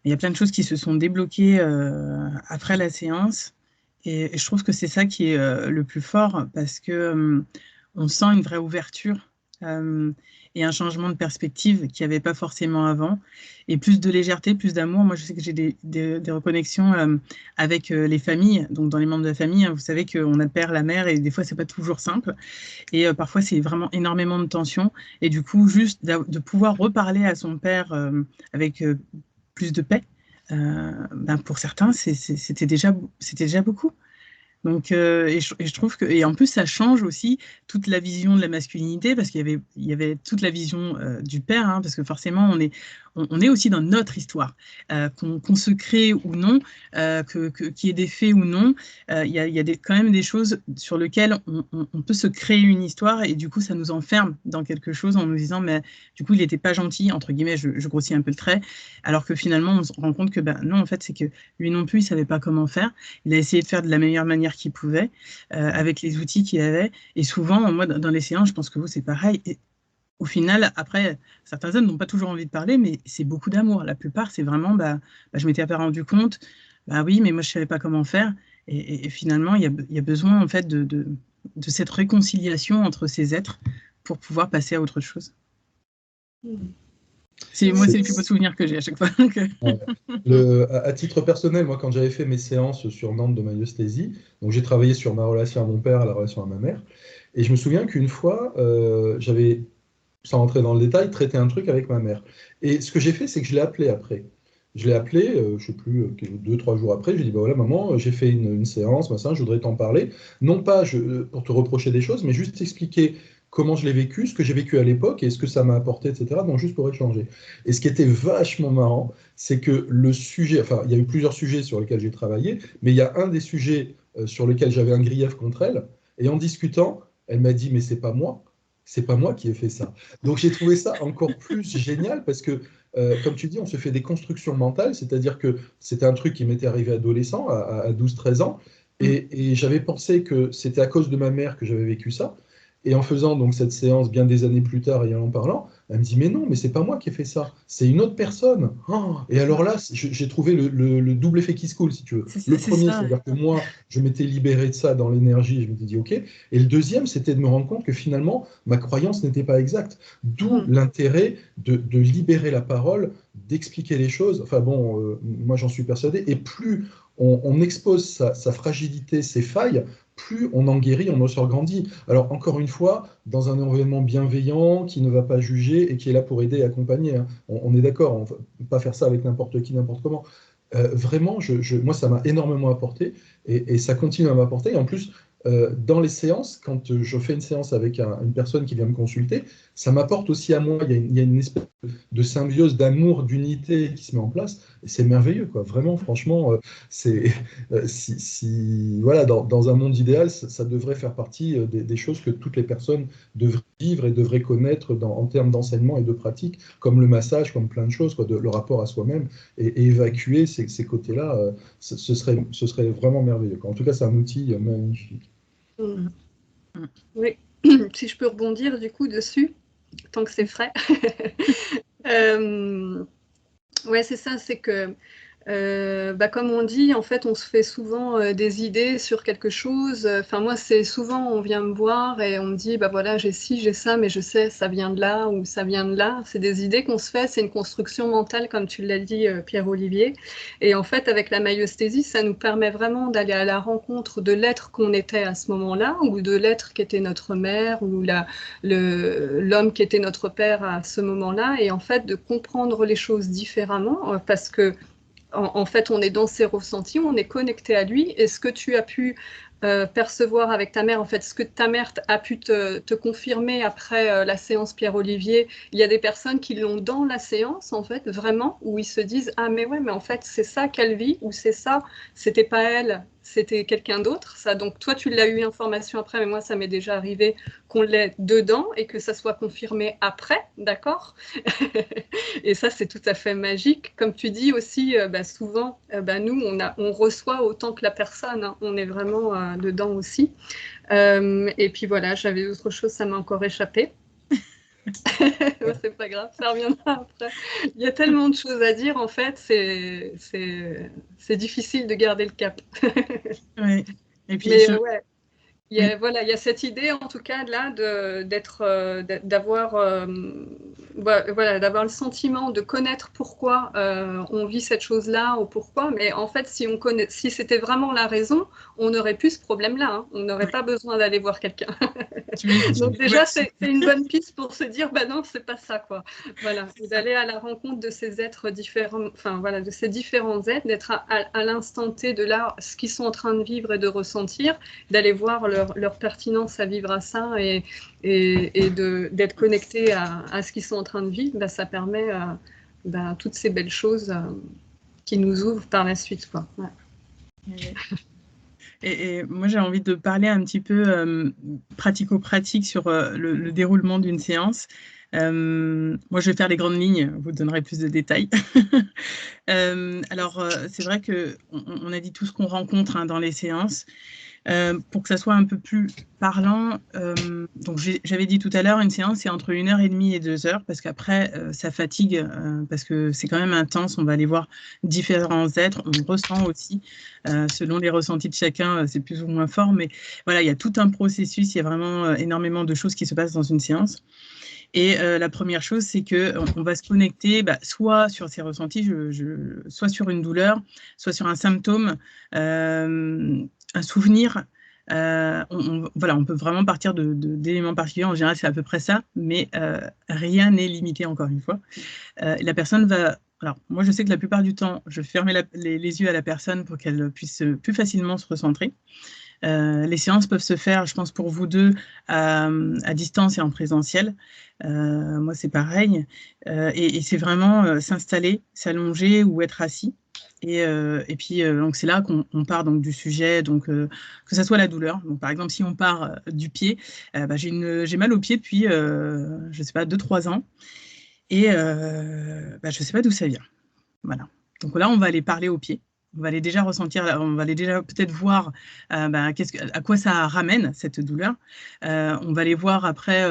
il y a plein de choses qui se sont débloquées après la séance. Et je trouve que c'est ça qui est le plus fort, parce que on sent une vraie ouverture et un changement de perspective qu'il n'y avait pas forcément avant, et plus de légèreté, plus d'amour. Moi, je sais que j'ai des reconnexions avec les familles, donc dans les membres de la famille, hein, vous savez qu'on a le père, la mère, et des fois, c'est pas toujours simple. Et parfois, c'est vraiment énormément de tension. Et du coup, juste de pouvoir reparler à son père avec plus de paix, ben pour certains, c'était déjà beaucoup. Donc, et je trouve que, et en plus, ça change aussi toute la vision de la masculinité, parce qu'il y avait toute la vision du père, hein, parce que forcément, on est aussi dans notre histoire, qu'on se crée ou non, qu'il y ait des faits ou non, il y a quand même des choses sur lesquelles on peut se créer une histoire, et du coup, ça nous enferme dans quelque chose en nous disant, mais du coup, il n'était pas gentil, entre guillemets, je grossis un peu le trait, alors que finalement, on se rend compte que ben, non, en fait, c'est que lui non plus, il ne savait pas comment faire. Il a essayé de faire de la meilleure manière qu'il pouvait, avec les outils qu'il avait. Et souvent, moi, dans les séances, je pense que vous, c'est pareil. Et au final, après, certains hommes n'ont pas toujours envie de parler, mais c'est beaucoup d'amour. La plupart, c'est vraiment, je m'étais pas rendu compte, oui, mais moi, je savais pas comment faire. Et finalement, il y a besoin, en fait, de cette réconciliation entre ces êtres pour pouvoir passer à autre chose. Moi, c'est les plus beaux souvenirs que j'ai à chaque fois. Ouais. À titre personnel, moi, quand j'avais fait mes séances sur Nantes de myosthésie, donc j'ai travaillé sur ma relation à mon père, à la relation à ma mère, et je me souviens qu'une fois, j'avais, sans rentrer dans le détail, traité un truc avec ma mère. Et ce que j'ai fait, c'est que je l'ai appelé après. Je l'ai appelé, je ne sais plus, 2-3 jours après, je lui ai dit, bah voilà, maman, j'ai fait une séance, je voudrais t'en parler. Non pas pour te reprocher des choses, mais juste t'expliquer comment je l'ai vécu, ce que j'ai vécu à l'époque et ce que ça m'a apporté, etc. Donc juste pour échanger. Et ce qui était vachement marrant, c'est que le sujet, enfin, il y a eu plusieurs sujets sur lesquels j'ai travaillé, mais il y a un des sujets sur lesquels j'avais un grief contre elle, et en discutant, elle m'a dit, mais c'est pas moi qui ai fait ça. Donc j'ai trouvé ça encore plus génial parce que, comme tu dis, on se fait des constructions mentales, c'est-à-dire que c'était un truc qui m'était arrivé adolescent, à 12-13 ans, et j'avais pensé que c'était à cause de ma mère que j'avais vécu ça. Et en faisant donc cette séance bien des années plus tard et en parlant, elle me dit mais non, mais c'est pas moi qui ai fait ça, c'est une autre personne. Oh, et alors là, j'ai trouvé le double effet qui se coule, si tu veux. Le premier, c'est-à-dire que moi, je m'étais libéré de ça dans l'énergie, je m'étais dit ok. Et le deuxième, c'était de me rendre compte que finalement, ma croyance n'était pas exacte. D'où l'intérêt de libérer la parole, d'expliquer les choses. Enfin bon, moi j'en suis persuadé. Et plus on expose sa fragilité, ses failles, plus on en guérit, on en sort grandi. Alors, encore une fois, dans un environnement bienveillant, qui ne va pas juger et qui est là pour aider et accompagner. Hein. On est d'accord, on ne va pas faire ça avec n'importe qui, n'importe comment. Vraiment, moi, ça m'a énormément apporté et ça continue à m'apporter. Et en plus, dans les séances, quand je fais une séance avec une personne qui vient me consulter, ça m'apporte aussi à moi. Il y a une espèce de symbiose, d'amour, d'unité qui se met en place. Et c'est merveilleux, quoi. Vraiment, franchement, voilà, dans un monde idéal, ça devrait faire partie des choses que toutes les personnes devraient vivre et devraient connaître en termes d'enseignement et de pratique, comme le massage, comme plein de choses, quoi, le rapport à soi-même, et évacuer ces côtés-là, ce serait vraiment merveilleux, quoi. En tout cas, c'est un outil magnifique. Mmh. Oui, si je peux rebondir du coup dessus, tant que c'est frais. Ouais, c'est ça, c'est que comme on dit, en fait, on se fait souvent des idées sur quelque chose. Enfin, moi, c'est souvent, on vient me voir et on me dit, bah voilà, j'ai ci, j'ai ça, mais je sais, ça vient de là ou ça vient de là. C'est des idées qu'on se fait, c'est une construction mentale, comme tu l'as dit, Pierre-Olivier. Et en fait, avec la maïeusthésie, ça nous permet vraiment d'aller à la rencontre de l'être qu'on était à ce moment-là, ou de l'être qui était notre mère, ou l'homme qui était notre père à ce moment-là, et en fait, de comprendre les choses différemment, parce que en fait, on est dans ses ressentis, on est connecté à lui. Et ce que tu as pu percevoir avec ta mère, en fait, ce que ta mère a pu te confirmer après la séance Pierre-Olivier, il y a des personnes qui l'ont dans la séance, en fait, vraiment, où ils se disent « Ah, mais ouais, mais en fait, c'est ça qu'elle vit, ou c'est ça, c'était pas elle, c'était quelqu'un d'autre. » Ça, donc, toi, tu l'as eu information après, mais moi, ça m'est déjà arrivé qu'on l'ait dedans et que ça soit confirmé après, d'accord? Et ça, c'est tout à fait magique. Comme tu dis aussi, souvent, nous, on reçoit autant que la personne. Hein. On est vraiment dedans aussi. Et puis voilà, j'avais autre chose, ça m'a encore échappé. C'est pas grave, ça reviendra après. Il y a tellement de choses à dire, en fait, c'est difficile de garder le cap. Oui. Et puis, Mais ouais. Il y a, oui. voilà, il y a cette idée, en tout cas, là, d'avoir le sentiment de connaître pourquoi on vit cette chose-là ou pourquoi. Mais en fait, si c'était vraiment la raison, on n'aurait plus ce problème-là. Hein. On n'aurait pas besoin d'aller voir quelqu'un. Donc déjà, c'est une bonne piste pour se dire, bah non, c'est pas ça, quoi. Voilà, d'aller à la rencontre de ces êtres différents, enfin voilà, de ces différents êtres, d'être à l'instant T de là, ce qu'ils sont en train de vivre et de ressentir, d'aller voir leur pertinence à vivre à ça et d'être connecté à ce qu'ils sont en train de vivre, bah, ça permet toutes ces belles choses qui nous ouvrent par la suite, quoi. Ouais. Et moi, j'ai envie de parler un petit peu pratico-pratique sur le déroulement d'une séance. Moi, je vais faire les grandes lignes, vous donnerai plus de détails. Alors, c'est vrai qu'on a dit tout ce qu'on rencontre hein, dans les séances. Pour que ça soit un peu plus parlant, donc j'avais dit tout à l'heure, une séance, c'est entre 1h30 et 2 heures, parce qu'après, ça fatigue, parce que c'est quand même intense, on va aller voir différents êtres, on ressent aussi, selon les ressentis de chacun, c'est plus ou moins fort, mais voilà, il y a tout un processus, il y a vraiment énormément de choses qui se passent dans une séance. Et la première chose, c'est qu'on va se connecter soit sur ses ressentis, soit sur une douleur, soit sur un symptôme, un souvenir. On peut vraiment partir d'éléments particuliers. En général, c'est à peu près ça, mais rien n'est limité, encore une fois. La personne va... Alors, moi, je sais que la plupart du temps, je fermais les yeux à la personne pour qu'elle puisse plus facilement se recentrer. Les séances peuvent se faire, je pense, pour vous deux, à distance et en présentiel. Moi, c'est pareil. Et c'est vraiment s'installer, s'allonger ou être assis. Et puis, donc c'est là qu'on part donc, du sujet, donc, que ça soit la douleur. Donc, par exemple, si on part du pied, j'ai mal au pied depuis, je ne sais pas, 2-3 ans. Et je ne sais pas d'où ça vient. Voilà. Donc là, on va aller parler au pied. On va aller déjà ressentir, on va aller déjà peut-être voir à quoi ça ramène, cette douleur. On va aller voir après,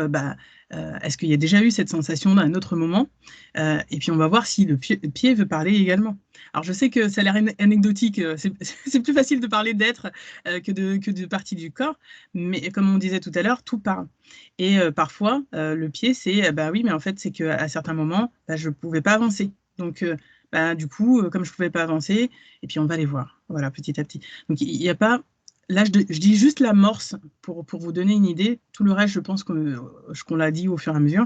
est-ce qu'il y a déjà eu cette sensation d'un autre moment. Et puis, on va voir si le pied veut parler également. Alors, je sais que ça a l'air anecdotique, c'est plus facile de parler d'être que de partie du corps, mais comme on disait tout à l'heure, tout parle. Et parfois, le pied, c'est, oui, mais en fait, c'est qu'à certains moments, je ne pouvais pas avancer. Donc, du coup, comme je ne pouvais pas avancer, et puis on va les voir, voilà, petit à petit. Donc, il n'y a pas... Là, je dis juste l'amorce pour vous donner une idée. Tout le reste, je pense qu'on l'a dit au fur et à mesure.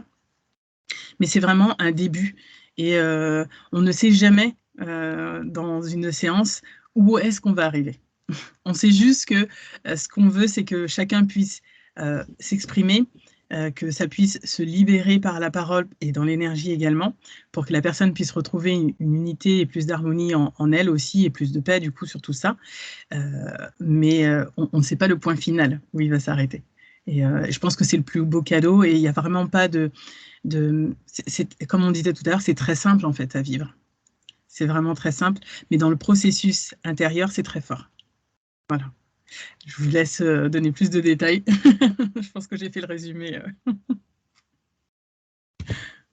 Mais c'est vraiment un début. Et on ne sait jamais, dans une séance, où est-ce qu'on va arriver. On sait juste que ce qu'on veut, c'est que chacun puisse s'exprimer, que ça puisse se libérer par la parole et dans l'énergie également, pour que la personne puisse retrouver une unité et plus d'harmonie en elle aussi, et plus de paix du coup sur tout ça. Mais on ne sait pas le point final où il va s'arrêter. Et je pense que c'est le plus beau cadeau, et il n'y a vraiment pas comme on disait tout à l'heure, c'est très simple en fait à vivre. C'est vraiment très simple, mais dans le processus intérieur, c'est très fort. Voilà. Je vous laisse donner plus de détails. Je pense que j'ai fait le résumé.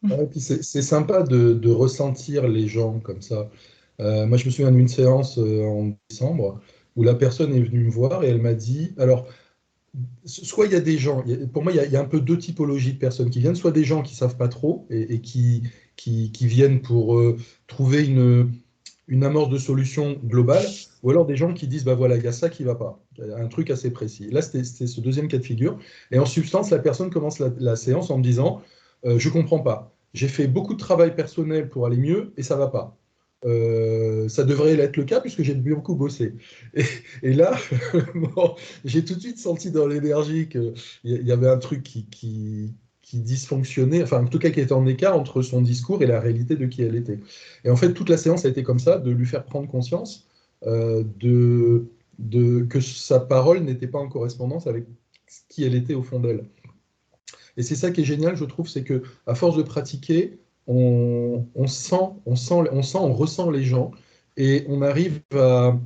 Ouais, puis c'est sympa de ressentir les gens comme ça. Moi, je me souviens d'une séance en décembre où la personne est venue me voir et elle m'a dit, alors, soit il y a des gens, pour moi, il y a un peu deux typologies de personnes qui viennent, soit des gens qui savent pas trop et qui viennent pour trouver une amorce de solution globale, ou alors des gens qui disent, bah voilà, il y a ça qui va pas, il y a un truc assez précis. Là, c'était ce deuxième cas de figure. Et en substance, la personne commence la séance en me disant, je comprends pas. J'ai fait beaucoup de travail personnel pour aller mieux et ça va pas. Ça devrait être le cas puisque j'ai beaucoup bossé. Et là, bon, j'ai tout de suite senti dans l'énergie qu'il y avait un truc qui dysfonctionnait, enfin en tout cas qui était en écart entre son discours et la réalité de qui elle était. Et en fait, toute la séance a été comme ça, de lui faire prendre conscience que sa parole n'était pas en correspondance avec qui elle était au fond d'elle. Et c'est ça qui est génial, je trouve, c'est que à force de pratiquer, on ressent les gens et on arrive à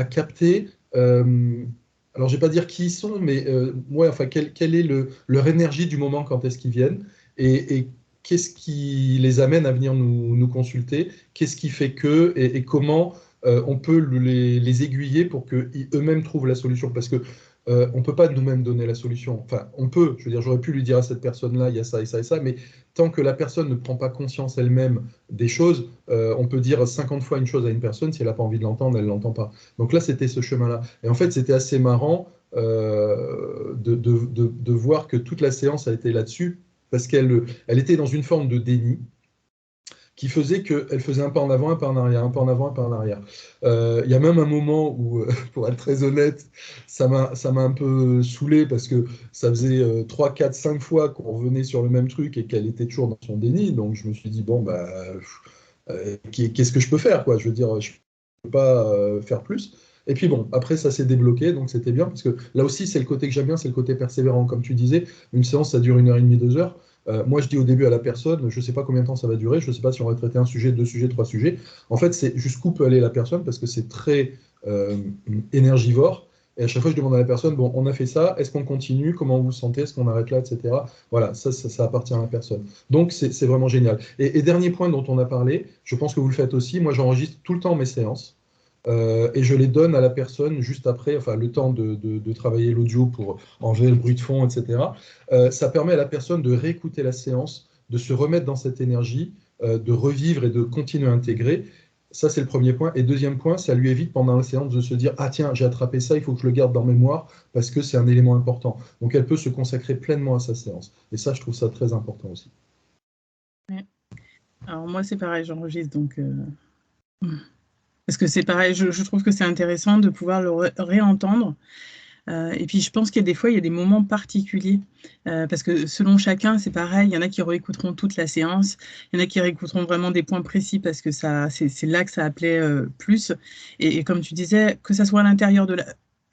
capter. Alors, je ne vais pas dire qui ils sont, mais ouais, enfin, quelle est leur énergie du moment quand est-ce qu'ils viennent et qu'est-ce qui les amène à venir nous consulter, qu'est-ce qui fait que et comment on peut les aiguiller pour qu'eux-mêmes trouvent la solution. Parce que on ne peut pas nous-mêmes donner la solution. Enfin, on peut, je veux dire, j'aurais pu lui dire à cette personne-là, il y a ça et ça et ça, mais tant que la personne ne prend pas conscience elle-même des choses, on peut dire 50 fois une chose à une personne, si elle n'a pas envie de l'entendre, elle ne l'entend pas. Donc là, c'était ce chemin-là. Et en fait, c'était assez marrant de voir que toute la séance a été là-dessus, parce qu'elle était dans une forme de déni, qui faisait qu'elle faisait un pas en avant, un pas en arrière, un pas en avant, un pas en arrière. Il y a même un moment où, pour être très honnête, ça m'a un peu saoulé parce que ça faisait 3, 4, 5 fois qu'on revenait sur le même truc et qu'elle était toujours dans son déni. Donc je me suis dit, bon, bah, qu'est-ce que je peux faire, quoi? Je veux dire, je ne peux pas faire plus. Et puis bon, après ça s'est débloqué, donc c'était bien, parce que là aussi c'est le côté que j'aime bien, c'est le côté persévérant. Comme tu disais, une séance ça dure 1h30, 2 heures. Moi, je dis au début à la personne, je ne sais pas combien de temps ça va durer, je ne sais pas si on va traiter un sujet, 2 sujets, 3 sujets. En fait, c'est jusqu'où peut aller la personne parce que c'est très énergivore. Et à chaque fois, je demande à la personne, bon, on a fait ça, est-ce qu'on continue, comment vous vous sentez, est-ce qu'on arrête là, etc. Voilà, ça appartient à la personne. Donc, c'est vraiment génial. Et dernier point dont on a parlé, je pense que vous le faites aussi, moi, j'enregistre tout le temps mes séances. Et je les donne à la personne juste après, enfin le temps de travailler l'audio pour enlever le bruit de fond, etc. Ça permet à la personne de réécouter la séance, de se remettre dans cette énergie, de revivre et de continuer à intégrer. Ça, c'est le premier point. Et deuxième point, ça lui évite pendant la séance de se dire, ah tiens, j'ai attrapé ça, il faut que je le garde dans mémoire parce que c'est un élément important. Donc elle peut se consacrer pleinement à sa séance. Et ça, je trouve ça très important aussi. Ouais. Alors moi, c'est pareil, j'enregistre, donc... Parce que c'est pareil, je trouve que c'est intéressant de pouvoir le réentendre. Et puis je pense qu'il y a des fois, il y a des moments particuliers, parce que selon chacun, c'est pareil. Il y en a qui réécouteront toute la séance, il y en a qui réécouteront vraiment des points précis parce que c'est là que ça appelait plus. Et comme tu disais, que ça soit à l'intérieur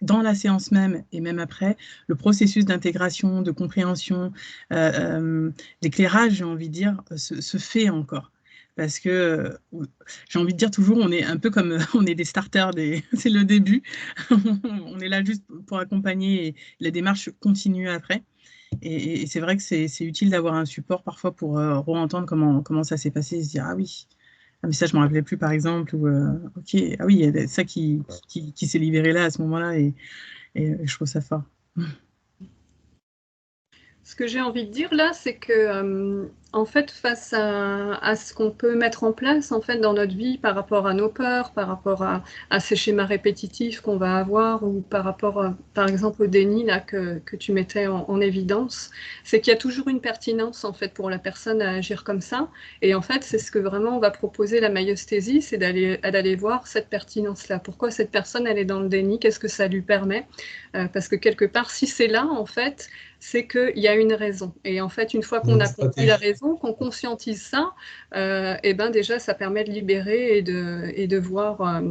dans la séance même et même après, le processus d'intégration, de compréhension, d'éclairage, j'ai envie de dire, se fait encore. Parce que j'ai envie de dire toujours, on est un peu comme on est des starters, c'est le début. On est là juste pour accompagner et la démarche continue après. Et c'est vrai que c'est utile d'avoir un support parfois pour re-entendre comment ça s'est passé et se dire ah oui, ah, mais ça je ne me rappelais plus par exemple, ou ok, ah oui, il y a ça qui s'est libéré là à ce moment-là et je trouve ça fort. Ce que j'ai envie de dire là, c'est que En fait, face à ce qu'on peut mettre en place en fait, dans notre vie par rapport à nos peurs, par rapport à ces schémas répétitifs qu'on va avoir ou par rapport, par exemple, au déni là, que tu mettais en évidence, c'est qu'il y a toujours une pertinence en fait, pour la personne à agir comme ça. Et en fait, c'est ce que vraiment on va proposer la maïeusthésie, c'est d'aller voir cette pertinence-là. Pourquoi cette personne, elle est dans le déni? Qu'est-ce que ça lui permet? Parce que quelque part, si c'est là, en fait, c'est qu'il y a une raison. Et en fait, une fois qu'on a compris la raison, qu'on conscientise ça, et ben déjà, ça permet de libérer et de voir,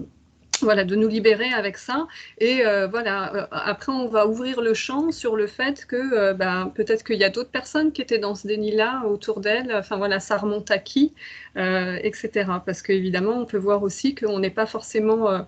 voilà, de nous libérer avec ça. Et voilà, après, on va ouvrir le champ sur le fait que ben, peut-être qu'il y a d'autres personnes qui étaient dans ce déni-là autour d'elles. Enfin voilà, ça remonte à qui, etc. Parce qu'évidemment, on peut voir aussi qu'on n'est pas forcément...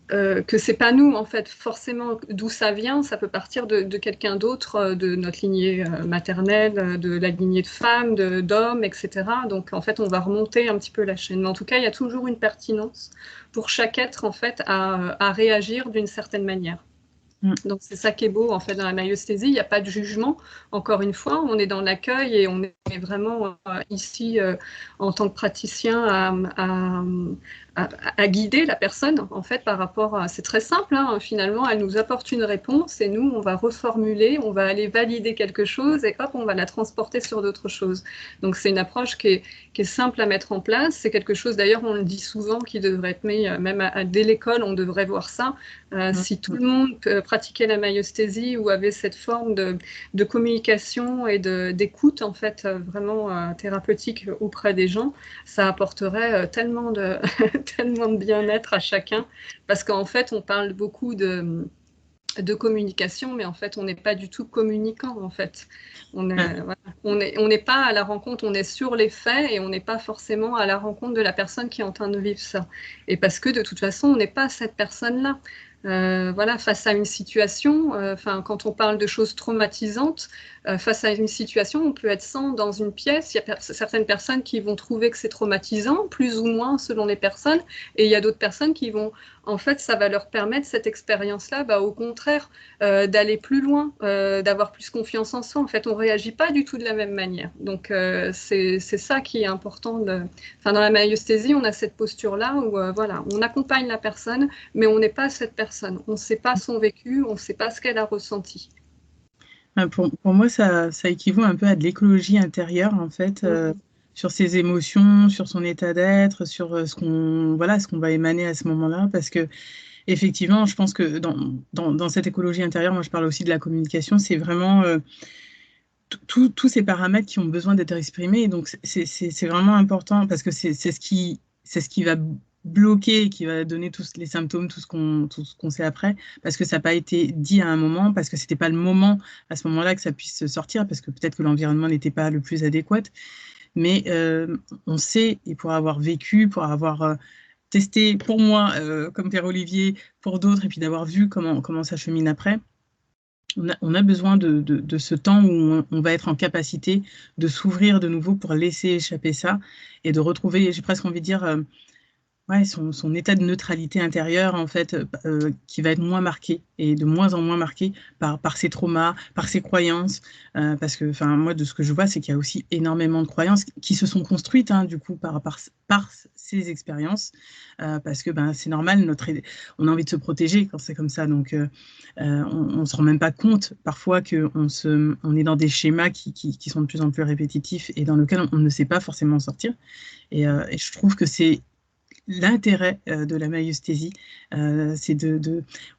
que c'est pas nous en fait forcément d'où ça vient, ça peut partir de quelqu'un d'autre, de notre lignée maternelle, de la lignée de femmes, d'hommes, etc. Donc en fait on va remonter un petit peu la chaîne. Mais en tout cas il y a toujours une pertinence pour chaque être en fait à réagir d'une certaine manière. Donc c'est ça qui est beau en fait dans la maïeusthésie, il n'y a pas de jugement, encore une fois, on est dans l'accueil et on est vraiment ici en tant que praticien à guider la personne en fait par rapport à... C'est très simple, hein, finalement, elle nous apporte une réponse et nous on va reformuler, on va aller valider quelque chose et hop, on va la transporter sur d'autres choses. Donc c'est une approche qui est simple à mettre en place, c'est quelque chose d'ailleurs on le dit souvent qui devrait être mis, même dès l'école on devrait voir ça. Si tout le monde pratiquait la maïeusthésie ou avait cette forme de communication et d'écoute en fait vraiment thérapeutique auprès des gens, ça apporterait tellement de tellement de bien-être à chacun, parce qu'en fait on parle beaucoup de communication, mais en fait on n'est pas du tout communicant en fait. On n'est pas à la rencontre, on est sur les faits et on n'est pas forcément à la rencontre de la personne qui est en train de vivre ça. Et parce que de toute façon on n'est pas cette personne-là. Voilà, face à une situation, quand on parle de choses traumatisantes, face à une situation, on peut être 100 dans une pièce. Il y a certaines personnes qui vont trouver que c'est traumatisant, plus ou moins selon les personnes, et il y a d'autres personnes qui vont, en fait, ça va leur permettre cette expérience-là, au contraire, d'aller plus loin, d'avoir plus confiance en soi. En fait, on réagit pas du tout de la même manière. Donc, c'est ça qui est important. Dans la maïeusthésie, on a cette posture-là où, voilà, on accompagne la personne, mais on n'est pas cette personne. On ne sait pas son vécu, on ne sait pas ce qu'elle a ressenti. Pour moi, ça équivaut un peu à de l'écologie intérieure, en fait, sur ses émotions, sur son état d'être, sur ce qu'on va émaner à ce moment-là. Parce que, effectivement, je pense que dans cette écologie intérieure, moi, je parle aussi de la communication, c'est vraiment tous ces paramètres qui ont besoin d'être exprimés. Et donc, c'est vraiment important parce que c'est ce qui va bloquer, qui va donner tous les symptômes, tout ce qu'on sait après, parce que ça n'a pas été dit à un moment, parce que c'était pas le moment à ce moment-là que ça puisse sortir, parce que peut-être que l'environnement n'était pas le plus adéquat. Mais on sait, et pour avoir vécu, pour avoir testé pour moi, comme Pierre-Olivier, pour d'autres, et puis d'avoir vu comment ça chemine après, on a besoin de ce temps où on va être en capacité de s'ouvrir de nouveau pour laisser échapper ça et de retrouver, j'ai presque envie de dire, son état de neutralité intérieure, en fait, qui va être moins marqué et de moins en moins marqué par ses traumas, par ses croyances. Parce que, moi, de ce que je vois, c'est qu'il y a aussi énormément de croyances qui se sont construites, hein, du coup, par ces expériences. Parce que c'est normal, on a envie de se protéger quand c'est comme ça. Donc, on ne se rend même pas compte parfois qu'on est dans des schémas qui sont de plus en plus répétitifs et dans lesquels on ne sait pas forcément sortir. Et je trouve que c'est l'intérêt de la maïeusthésie, c'est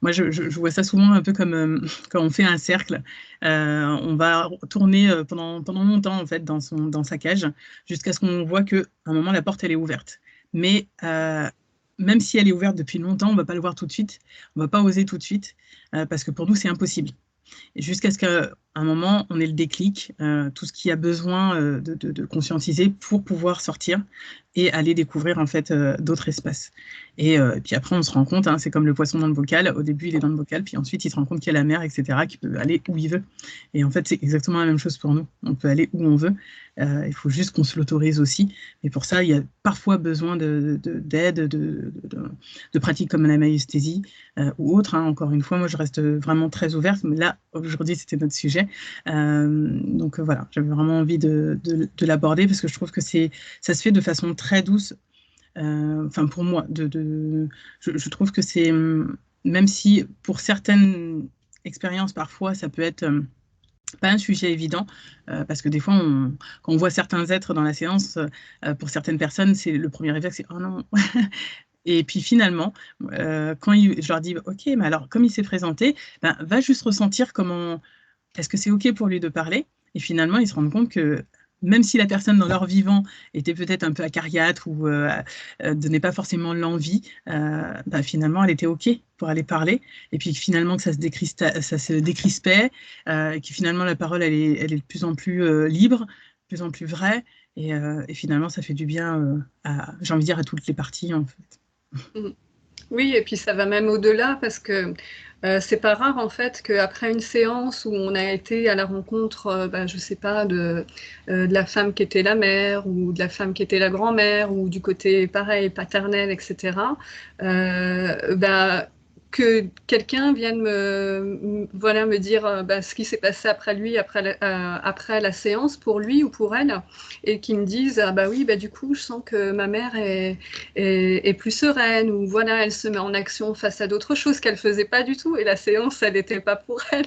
moi je vois ça souvent un peu comme quand on fait un cercle, on va tourner pendant longtemps en fait dans sa cage jusqu'à ce qu'on voit qu'à un moment la porte elle est ouverte, mais même si elle est ouverte depuis longtemps, on ne va pas le voir tout de suite, on ne va pas oser tout de suite, parce que pour nous c'est impossible. Jusqu'à ce qu'à un moment, on ait le déclic, tout ce qu'il y a besoin de conscientiser pour pouvoir sortir et aller découvrir en fait d'autres espaces. Et puis après, on se rend compte, hein, c'est comme le poisson dans le bocal. Au début, il est dans le bocal, puis ensuite, il se rend compte qu'il y a la mer, etc., qu'il peut aller où il veut. Et en fait, c'est exactement la même chose pour nous. On peut aller où on veut. Il faut juste qu'on se l'autorise aussi. Et pour ça, il y a parfois besoin d'aide, de pratiques comme la maïeusthésie ou autres. Hein. Encore une fois, moi, je reste vraiment très ouverte. Mais là, aujourd'hui, c'était notre sujet. Donc voilà, j'avais vraiment envie de l'aborder parce que je trouve que ça se fait de façon très douce. Enfin, pour moi, je trouve que c'est, même si pour certaines expériences, parfois, ça peut être pas un sujet évident, parce que des fois, quand on voit certains êtres dans la séance, pour certaines personnes, c'est le premier réflexe, c'est oh non. Et puis finalement, quand je leur dis ok, mais alors comme il s'est présenté, ben, va juste ressentir comment est-ce que c'est ok pour lui de parler. Et finalement, ils se rendent compte que même si la personne dans leur vivant était peut-être un peu acariâtre ou donnait pas forcément l'envie, ben, finalement, elle était ok pour aller parler. Et puis finalement, que ça se décrispait, et que finalement, la parole, elle est de plus en plus libre, de plus en plus vraie. Et finalement, ça fait du bien j'ai envie de dire, à toutes les parties, en fait. Oui, et puis ça va même au-delà parce que c'est pas rare en fait qu'après une séance où on a été à la rencontre, je sais pas, de la femme qui était la mère ou de la femme qui était la grand-mère ou du côté pareil paternel, etc. Que quelqu'un vienne me dire ce qui s'est passé après lui, après la séance pour lui ou pour elle, et qui me dise ah bah oui du coup je sens que ma mère est plus sereine, ou voilà, elle se met en action face à d'autres choses qu'elle faisait pas du tout, et la séance elle n'était pas pour elle,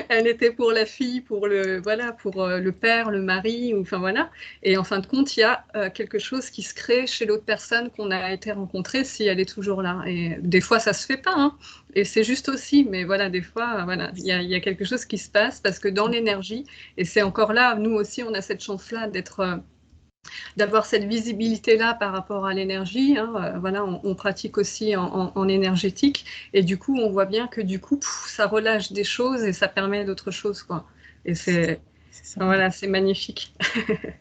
elle était pour la fille, pour le père, le mari, ou enfin voilà. Et en fin de compte il y a quelque chose qui se crée chez l'autre personne qu'on a été rencontrée, si elle est toujours là. Et des fois ça se fait pas, hein. Et c'est juste aussi, mais voilà, des fois, voilà, il y a quelque chose qui se passe parce que dans l'énergie, et c'est encore là, nous aussi, on a cette chance-là d'avoir cette visibilité-là par rapport à l'énergie, hein. Voilà, on pratique aussi en énergétique, et du coup, on voit bien que du coup, ça relâche des choses et ça permet d'autres choses, quoi. Et voilà, c'est magnifique.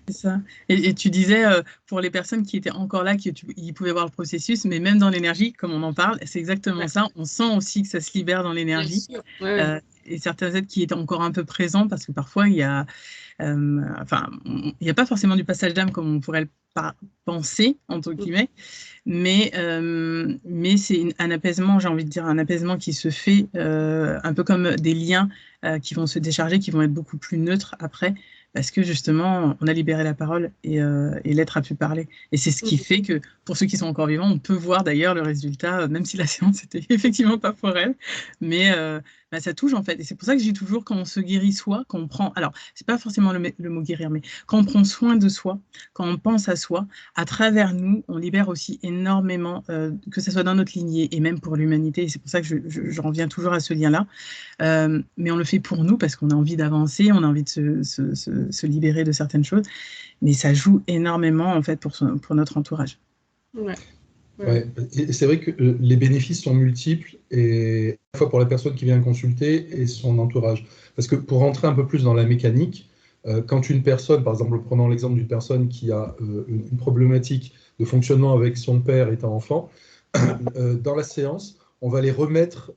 C'est ça. Et tu disais, pour les personnes qui étaient encore là, ils pouvaient voir le processus, mais même dans l'énergie, comme on en parle, c'est exactement ça. On sent aussi que ça se libère dans l'énergie. Et certains êtres qui étaient encore un peu présents, parce que parfois, il y a pas forcément du passage d'âme comme on pourrait le penser, entre guillemets, mais c'est un apaisement, j'ai envie de dire, un apaisement qui se fait un peu comme des liens qui vont se décharger, qui vont être beaucoup plus neutres après, parce que justement, on a libéré la parole et l'être a pu parler. Et c'est ce qui fait que, pour ceux qui sont encore vivants, on peut voir d'ailleurs le résultat, même si la séance n'était effectivement pas pour elle, mais ça touche en fait. Et c'est pour ça que je dis toujours, quand on se guérit soi, quand on prend, alors c'est pas forcément le mot guérir, mais quand on prend soin de soi, quand on pense à soi, à travers nous, on libère aussi énormément, que ce soit dans notre lignée et même pour l'humanité. Et c'est pour ça que je reviens toujours à ce lien-là. Mais on le fait pour nous parce qu'on a envie d'avancer, on a envie de se libérer de certaines choses. Mais ça joue énormément en fait pour notre entourage. Ouais. Et c'est vrai que les bénéfices sont multiples, et à la fois pour la personne qui vient consulter et son entourage. Parce que pour rentrer un peu plus dans la mécanique, quand une personne, par exemple, prenons l'exemple d'une personne qui a une problématique de fonctionnement avec son père étant enfant, dans la séance, on va les remettre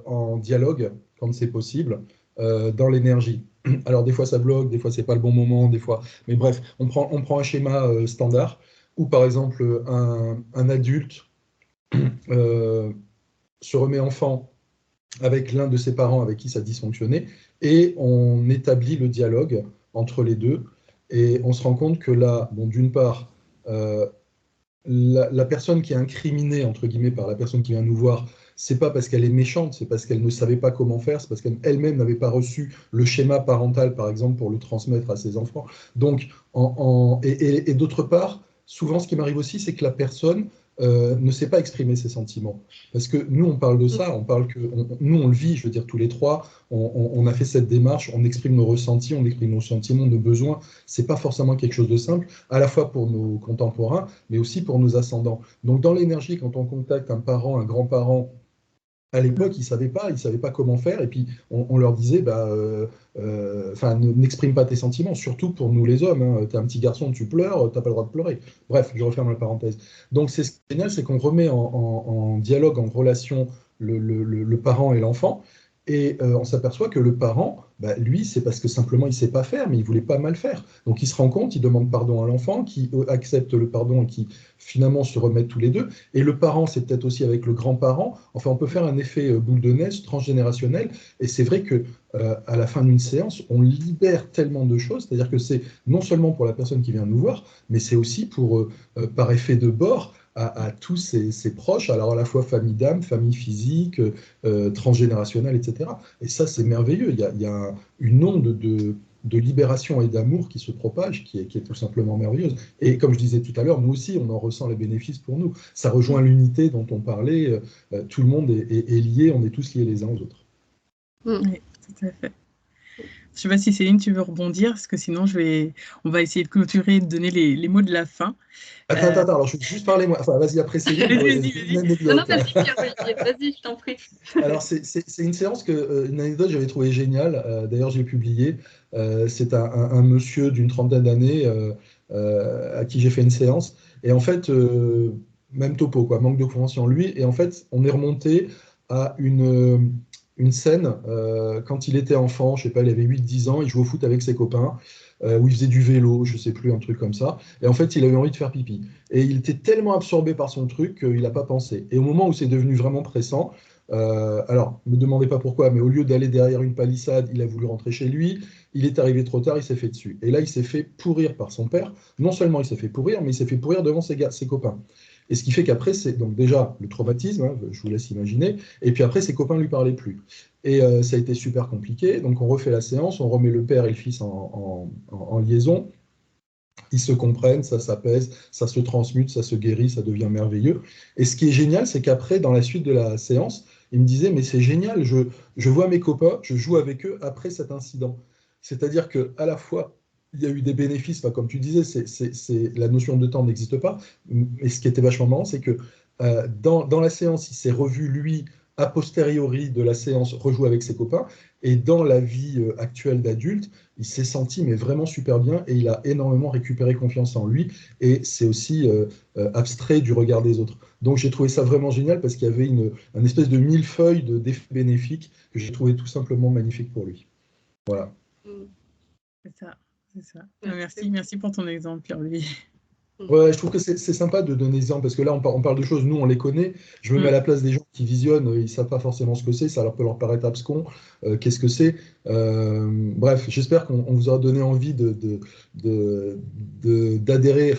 en dialogue, quand c'est possible, dans l'énergie. Alors des fois ça bloque, des fois c'est pas le bon moment, des fois... Mais bref, on prend un schéma standard, où par exemple un adulte se remet enfant avec l'un de ses parents avec qui ça dysfonctionnait, et on établit le dialogue entre les deux, et on se rend compte que là, bon, d'une part, la personne qui est incriminée, entre guillemets, par la personne qui vient nous voir, c'est pas parce qu'elle est méchante, c'est parce qu'elle ne savait pas comment faire, c'est parce qu'elle-même n'avait pas reçu le schéma parental, par exemple, pour le transmettre à ses enfants. Donc, et d'autre part, souvent, ce qui m'arrive aussi, c'est que la personne ne sait pas exprimer ses sentiments. Parce que nous, on parle de ça, nous, on le vit, je veux dire, tous les trois, on a fait cette démarche, on exprime nos ressentis, on exprime nos sentiments, nos besoins. C'est pas forcément quelque chose de simple, à la fois pour nos contemporains, mais aussi pour nos ascendants. Donc, dans l'énergie, quand on contacte un parent, un grand-parent, à l'époque, ils savaient pas comment faire, et puis on leur disait, n'exprime pas tes sentiments, surtout pour nous les hommes, hein. T'es un petit garçon, tu pleures, t'as pas le droit de pleurer. Bref, je referme la parenthèse. Donc c'est ce qui est génial, c'est qu'on remet en dialogue, en relation, le parent et l'enfant, et on s'aperçoit que le parent bah, lui, c'est parce que simplement il ne sait pas faire, mais il ne voulait pas mal faire. Donc il se rend compte, il demande pardon à l'enfant, qui accepte le pardon et qui finalement se remettent tous les deux. Et le parent, c'est peut-être aussi avec le grand-parent. Enfin, on peut faire un effet boule de neige transgénérationnel. Et c'est vrai que à la fin d'une séance, on libère tellement de choses. C'est-à-dire que c'est non seulement pour la personne qui vient nous voir, mais c'est aussi pour, par effet de bord, à tous ses proches, alors à la fois famille d'âme, famille physique, transgénérationnelle, etc. Et ça, c'est merveilleux. Il y a une onde de libération et d'amour qui se propage, qui est tout simplement merveilleuse. Et comme je disais tout à l'heure, nous aussi, on en ressent les bénéfices pour nous. Ça rejoint l'unité dont on parlait. Tout le monde est lié, on est tous liés les uns aux autres. Oui, tout à fait. Je ne sais pas si Céline, tu veux rebondir, parce que sinon, on va essayer de clôturer et de donner les mots de la fin. Attends, alors je vais juste parler, moi. Enfin, vas-y, après Céline, vas-y. une anecdote. Non, vas-y, Pierre-Olivier, vas-y, je t'en prie. Alors, c'est une séance une anecdote que j'avais trouvée géniale. D'ailleurs, je l'ai publiée. C'est un monsieur d'une trentaine d'années à qui j'ai fait une séance. Et en fait, même topo, quoi, manque de confiance en lui. Et en fait, on est remonté à une scène quand il était enfant, je sais pas, il avait 8-10 ans, il jouait au foot avec ses copains, où il faisait du vélo, je sais plus, un truc comme ça. Et en fait, il avait envie de faire pipi. Et il était tellement absorbé par son truc qu'il n'a pas pensé. Et au moment où c'est devenu vraiment pressant, alors, ne me demandez pas pourquoi, mais au lieu d'aller derrière une palissade, il a voulu rentrer chez lui. Il est arrivé trop tard, il s'est fait dessus. Et là, il s'est fait pourrir par son père. Non seulement il s'est fait pourrir, mais il s'est fait pourrir devant ses copains. Et ce qui fait qu'après, c'est donc déjà le traumatisme, hein, je vous laisse imaginer, et puis après, ses copains ne lui parlaient plus. Et ça a été super compliqué. Donc, on refait la séance, on remet le père et le fils en liaison. Ils se comprennent, ça s'apaise, ça se transmute, ça se guérit, ça devient merveilleux. Et ce qui est génial, c'est qu'après, dans la suite de la séance, il me disait, mais c'est génial, je vois mes copains, je joue avec eux après cet incident. C'est-à-dire qu'à la fois, il y a eu des bénéfices, enfin, comme tu disais, la notion de temps n'existe pas, mais ce qui était vachement marrant, c'est que dans la séance, il s'est revu, lui, a posteriori de la séance, rejouer avec ses copains, et dans la vie actuelle d'adulte, il s'est senti mais vraiment super bien et il a énormément récupéré confiance en lui et c'est aussi abstrait du regard des autres. Donc j'ai trouvé ça vraiment génial parce qu'il y avait un espèce de millefeuille d'effets bénéfiques que j'ai trouvé tout simplement magnifique pour lui. Voilà. C'est ça, c'est ça. Merci pour ton exemple, Pierre-Louis. Ouais, je trouve que c'est sympa de donner des exemples parce que là, on parle de choses, nous, on les connaît. Je me mets à la place des gens qui visionnent, ils ne savent pas forcément ce que c'est, ça peut leur paraître abscon. Qu'est-ce que c'est? Bref, j'espère qu'on vous aura donné envie d'adhérer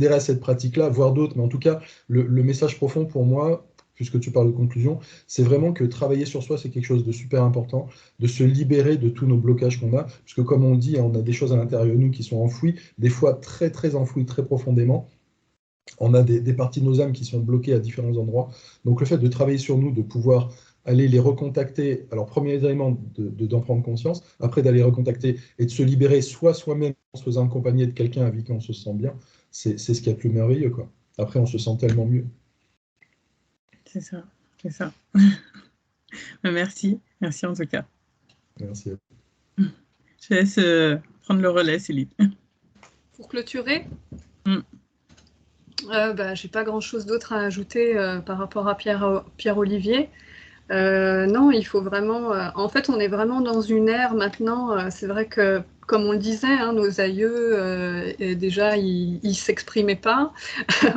à cette pratique-là, voire d'autres. Mais en tout cas, le message profond pour moi, puisque tu parles de conclusion, c'est vraiment que travailler sur soi, c'est quelque chose de super important, de se libérer de tous nos blocages qu'on a, puisque comme on dit, on a des choses à l'intérieur de nous qui sont enfouies, des fois très très enfouies, très profondément. On a des parties de nos âmes qui sont bloquées à différents endroits. Donc le fait de travailler sur nous, de pouvoir aller les recontacter, alors premier élément d'en prendre conscience, après d'aller recontacter et de se libérer soit soi-même en se faisant accompagner de quelqu'un avec qui on se sent bien, c'est ce qu'il y a de plus merveilleux, quoi. Après, on se sent tellement mieux. C'est ça, c'est ça. Merci en tout cas. Merci. Je laisse prendre le relais, Céline. Pour clôturer, j'ai pas grand-chose d'autre à ajouter par rapport à Pierre-Olivier. Non, il faut vraiment... en fait, on est vraiment dans une ère maintenant, c'est vrai que, comme on le disait, hein, nos aïeux, déjà, ils ne s'exprimaient pas,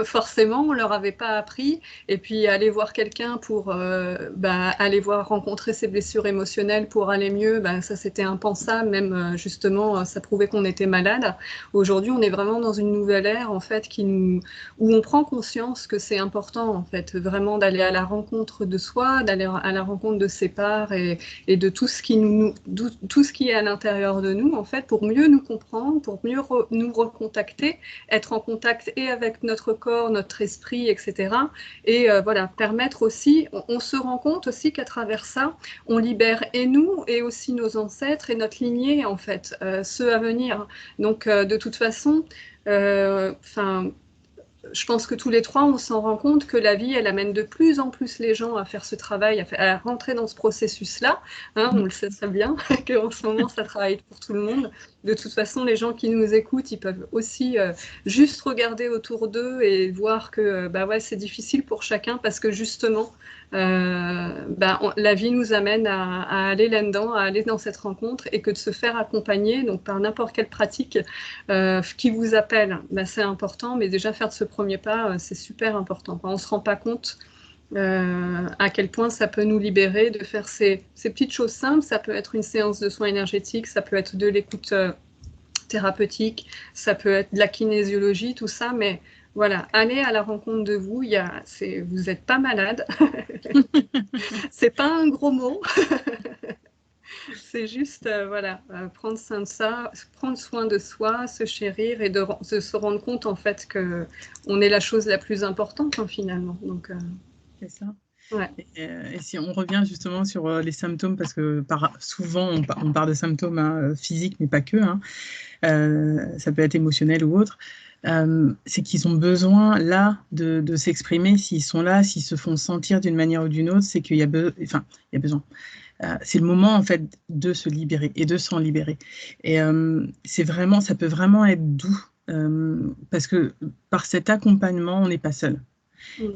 forcément, on ne leur avait pas appris, et puis aller voir quelqu'un pour aller rencontrer ses blessures émotionnelles pour aller mieux, ça c'était impensable, même justement, ça prouvait qu'on était malade. Aujourd'hui, on est vraiment dans une nouvelle ère, en fait, où on prend conscience que c'est important, en fait, vraiment d'aller à la rencontre de soi, d'aller à la rencontre de ses parts et de tout ce qui est à l'intérieur de nous, en fait, pour mieux nous comprendre, pour mieux nous recontacter, être en contact et avec notre corps, notre esprit, etc. Et permettre aussi, on se rend compte aussi qu'à travers ça, on libère et nous et aussi nos ancêtres et notre lignée, en fait, ceux à venir. Donc, de toute façon, je pense que tous les trois, on s'en rend compte que la vie, elle amène de plus en plus les gens à faire ce travail, à rentrer dans ce processus-là. Hein, on le sait très bien, qu'en ce moment, ça travaille pour tout le monde. de toute façon, les gens qui nous écoutent, ils peuvent aussi juste regarder autour d'eux et voir que ouais, c'est difficile pour chacun parce que justement, la vie nous amène à aller là-dedans, à aller dans cette rencontre et que de se faire accompagner donc par n'importe quelle pratique qui vous appelle, c'est important, mais déjà faire de ce premier pas, c'est super important. On ne se rend pas compte à quel point ça peut nous libérer de faire ces petites choses simples. Ça peut être une séance de soins énergétiques, ça peut être de l'écoute thérapeutique, ça peut être de la kinésiologie, tout ça, mais voilà, allez à la rencontre de vous, vous n'êtes pas malade, c'est pas un gros mot, c'est juste prendre soin de ça, prendre soin de soi, se chérir et de se rendre compte en fait qu'on est la chose la plus importante finalement. Donc, c'est ça. Ouais. Et si on revient justement sur les symptômes, parce que souvent on parle de symptômes physiques, mais pas que, ça peut être émotionnel ou autre, c'est qu'ils ont besoin là de s'exprimer. S'ils sont là, s'ils se font sentir d'une manière ou d'une autre, c'est qu'il y a besoin. C'est le moment en fait de se libérer et de s'en libérer. Et ça peut vraiment être doux parce que par cet accompagnement, on n'est pas seul.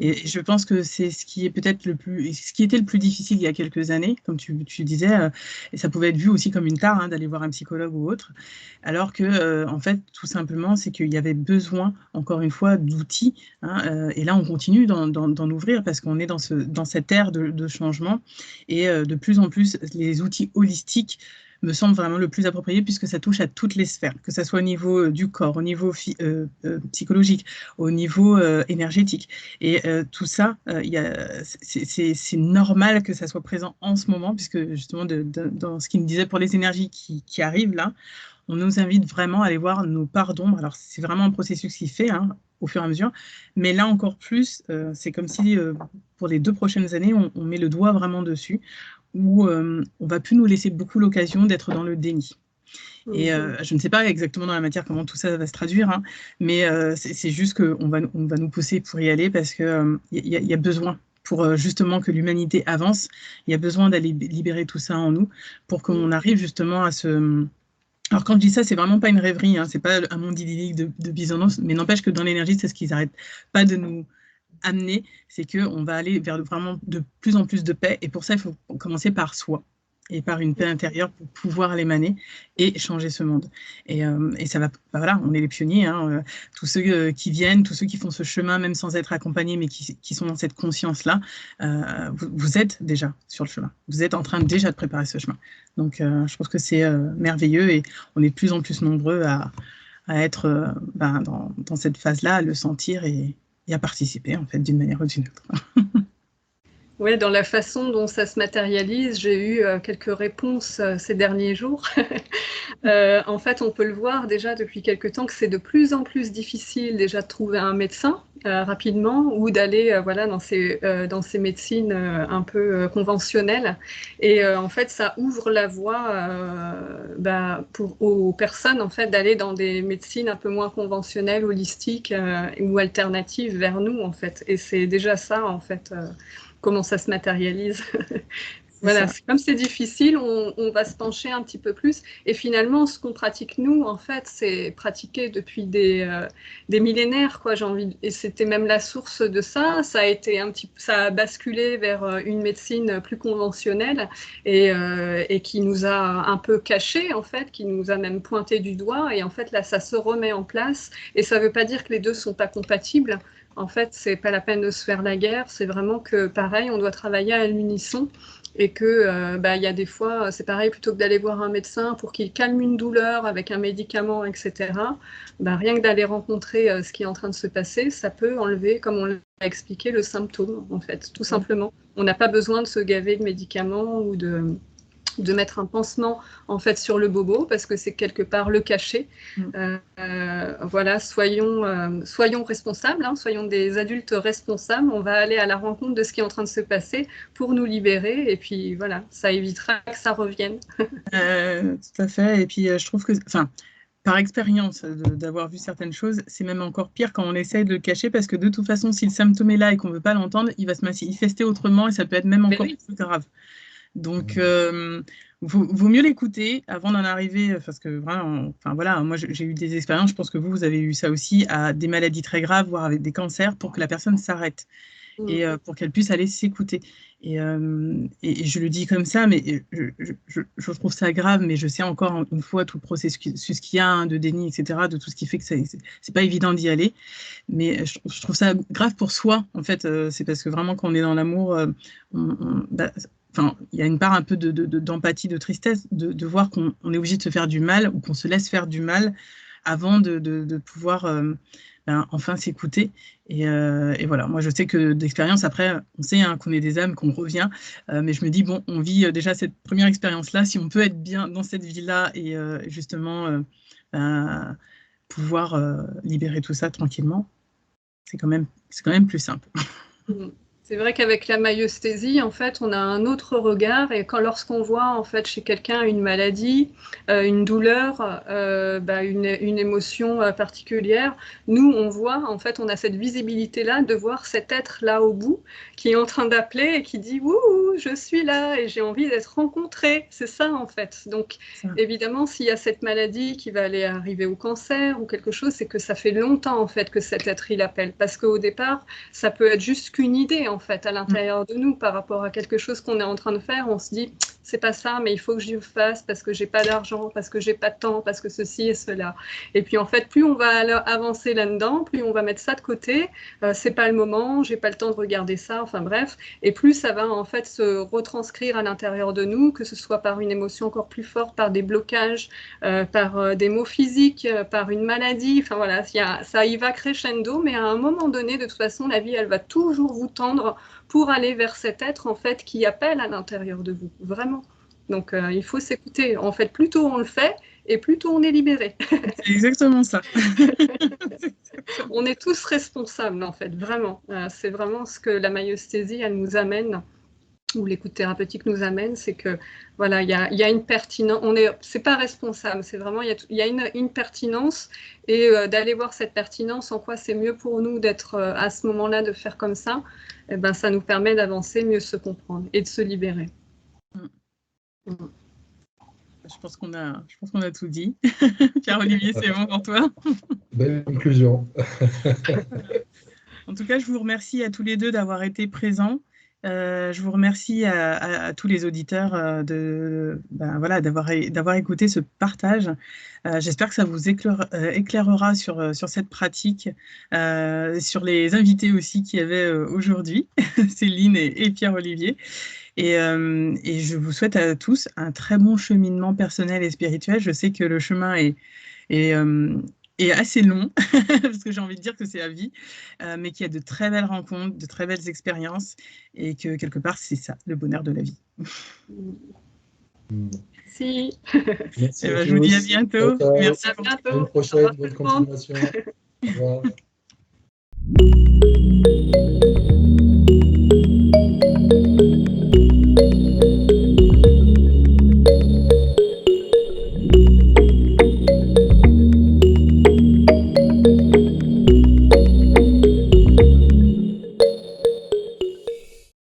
Et je pense que c'est ce qui est peut-être ce qui était le plus difficile il y a quelques années, comme tu disais, et ça pouvait être vu aussi comme une tare d'aller voir un psychologue ou autre, alors que en fait, tout simplement, c'est qu'il y avait besoin, encore une fois, d'outils, et là, on continue d'en ouvrir parce qu'on est dans cette ère de changement, et de plus en plus, les outils holistiques me semble vraiment le plus approprié puisque ça touche à toutes les sphères, que ce soit au niveau du corps, au niveau psychologique, au niveau énergétique. Et tout ça, c'est normal que ça soit présent en ce moment, puisque justement, dans ce qu'il me disait pour les énergies qui arrivent là, on nous invite vraiment à aller voir nos parts d'ombre. Alors, c'est vraiment un processus qui fait au fur et à mesure, mais là encore plus, c'est comme si pour les 2 prochaines années, on met le doigt vraiment dessus, où on va plus nous laisser beaucoup l'occasion d'être dans le déni. Et je ne sais pas exactement dans la matière comment tout ça va se traduire, mais c'est juste qu'on va nous pousser pour y aller parce qu'il y a besoin pour justement que l'humanité avance. Il y a besoin d'aller libérer tout ça en nous pour qu'on arrive justement à se... Alors quand je dis ça, c'est vraiment pas une rêverie, c'est pas un monde idyllique de bisounours, mais n'empêche que dans l'énergie, c'est ce qu'ils n'arrêtent pas de nous amener, c'est qu'on va aller vers vraiment de plus en plus de paix, et pour ça, il faut commencer par soi, et par une paix intérieure pour pouvoir l'émaner et changer ce monde. Et ça va, voilà, on est les pionniers, tous ceux qui viennent, tous ceux qui font ce chemin, même sans être accompagnés, mais qui sont dans cette conscience-là, vous êtes déjà sur le chemin. Vous êtes en train déjà de préparer ce chemin. Donc, je pense que c'est merveilleux, et on est de plus en plus nombreux à être dans cette phase-là, à le sentir et à participer, en fait, d'une manière ou d'une autre. Oui, dans la façon dont ça se matérialise, j'ai eu quelques réponses ces derniers jours. En fait, on peut le voir déjà depuis quelques temps que c'est de plus en plus difficile déjà de trouver un médecin rapidement ou d'aller dans ces médecines un peu conventionnelles. Et en fait, ça ouvre la voie aux personnes en fait, d'aller dans des médecines un peu moins conventionnelles, holistiques ou alternatives vers nous. En fait. Et c'est déjà ça, en fait. Comment ça se matérialise. Voilà, comme c'est difficile, on va se pencher un petit peu plus. Et finalement, ce qu'on pratique nous, en fait, c'est pratiqué depuis des millénaires, quoi. Et c'était même la source de ça. Ça a basculé vers une médecine plus conventionnelle et qui nous a un peu caché, en fait, qui nous a même pointé du doigt. Et en fait, là, ça se remet en place. Et ça ne veut pas dire que les deux sont pas compatibles. En fait, c'est pas la peine de se faire la guerre, c'est vraiment que, pareil, on doit travailler à l'unisson et que, y a des fois, c'est pareil, plutôt que d'aller voir un médecin pour qu'il calme une douleur avec un médicament, etc., rien que d'aller rencontrer ce qui est en train de se passer, ça peut enlever, comme on l'a expliqué, le symptôme, en fait, tout simplement. On n'a pas besoin de se gaver de médicaments ou de mettre un pansement en fait sur le bobo parce que c'est quelque part le cacher. Voilà, soyons responsables, soyons des adultes responsables. On va aller à la rencontre de ce qui est en train de se passer pour nous libérer et puis voilà, ça évitera que ça revienne. Tout à fait. Et puis je trouve que, par expérience d'avoir vu certaines choses, c'est même encore pire quand on essaye de le cacher parce que de toute façon, si le symptôme est là et qu'on ne veut pas l'entendre, il va se manifester autrement et ça peut être même encore plus grave. Donc, vaut mieux l'écouter avant d'en arriver, parce que vraiment, enfin voilà, moi j'ai eu des expériences, je pense que vous avez eu ça aussi, à des maladies très graves, voire avec des cancers, pour que la personne s'arrête et pour qu'elle puisse aller s'écouter. Et je le dis comme ça, mais je trouve ça grave, mais je sais encore une fois tout le processus qu'il y a de déni, etc., de tout ce qui fait que c'est pas évident d'y aller. Mais je trouve ça grave pour soi, en fait. C'est parce que vraiment, quand on est dans l'amour, il y a une part un peu d'empathie, de tristesse, de voir qu'on est obligé de se faire du mal ou qu'on se laisse faire du mal avant de pouvoir enfin s'écouter. Et voilà, moi je sais que d'expérience, après, on sait qu'on est des âmes, qu'on revient, mais je me dis, bon, on vit déjà cette première expérience-là, si on peut être bien dans cette vie-là et justement pouvoir libérer tout ça tranquillement, c'est quand même plus simple. C'est vrai qu'avec la maïeusthésie, en fait, on a un autre regard et lorsqu'on voit en fait chez quelqu'un une maladie, une douleur, une émotion particulière, nous on voit en fait, on a cette visibilité-là de voir cet être là au bout qui est en train d'appeler et qui dit wouhou, je suis là et j'ai envie d'être rencontré. C'est ça en fait. Donc évidemment, s'il y a cette maladie qui va aller arriver au cancer ou quelque chose, c'est que ça fait longtemps en fait que cet être il appelle, parce qu'au départ, ça peut être juste qu'une idée en fait à l'intérieur de nous par rapport à quelque chose qu'on est en train de faire. On se dit c'est pas ça, mais il faut que je le fasse parce que j'ai pas d'argent, parce que j'ai pas de temps, parce que ceci et cela. Et puis en fait, plus on va avancer là-dedans, plus on va mettre ça de côté. C'est pas le moment, j'ai pas le temps de regarder ça. Enfin bref, et plus ça va en fait se retranscrire à l'intérieur de nous, que ce soit par une émotion encore plus forte, par des blocages, par des maux physiques, par une maladie. Enfin voilà, ça y va crescendo, mais à un moment donné, de toute façon, la vie, elle va toujours vous tendre pour aller vers cet être en fait qui appelle à l'intérieur de vous, vraiment. Donc il faut s'écouter. En fait, plus tôt on le fait, et plus tôt on est libéré. C'est exactement ça. On est tous responsables en fait, vraiment. C'est vraiment ce que la maïeusthésie, elle nous amène, ou l'écoute thérapeutique nous amène, c'est que voilà, il y a une pertinence. C'est pas responsable, c'est vraiment il y a une pertinence, et d'aller voir cette pertinence, en quoi c'est mieux pour nous d'être à ce moment-là, de faire comme ça. Et ben ça nous permet d'avancer, mieux se comprendre et de se libérer. Je pense qu'on a tout dit. Pierre-Olivier, c'est bon pour toi? Belle conclusion. En tout cas, je vous remercie à tous les deux d'avoir été présents. Je vous remercie à tous les auditeurs d'avoir écouté ce partage. J'espère que ça vous éclairera sur cette pratique, sur les invités aussi qu'il y avait aujourd'hui, Céline et Pierre-Olivier. Et je vous souhaite à tous un très bon cheminement personnel et spirituel. Je sais que le chemin est assez long, parce que j'ai envie de dire que c'est à vie, mais qu'il y a de très belles rencontres, de très belles expériences, et que quelque part, c'est ça, le bonheur de la vie. Merci. Merci je vous dis à bientôt. Merci à bientôt. À une prochaine, bonne continuation. Au revoir.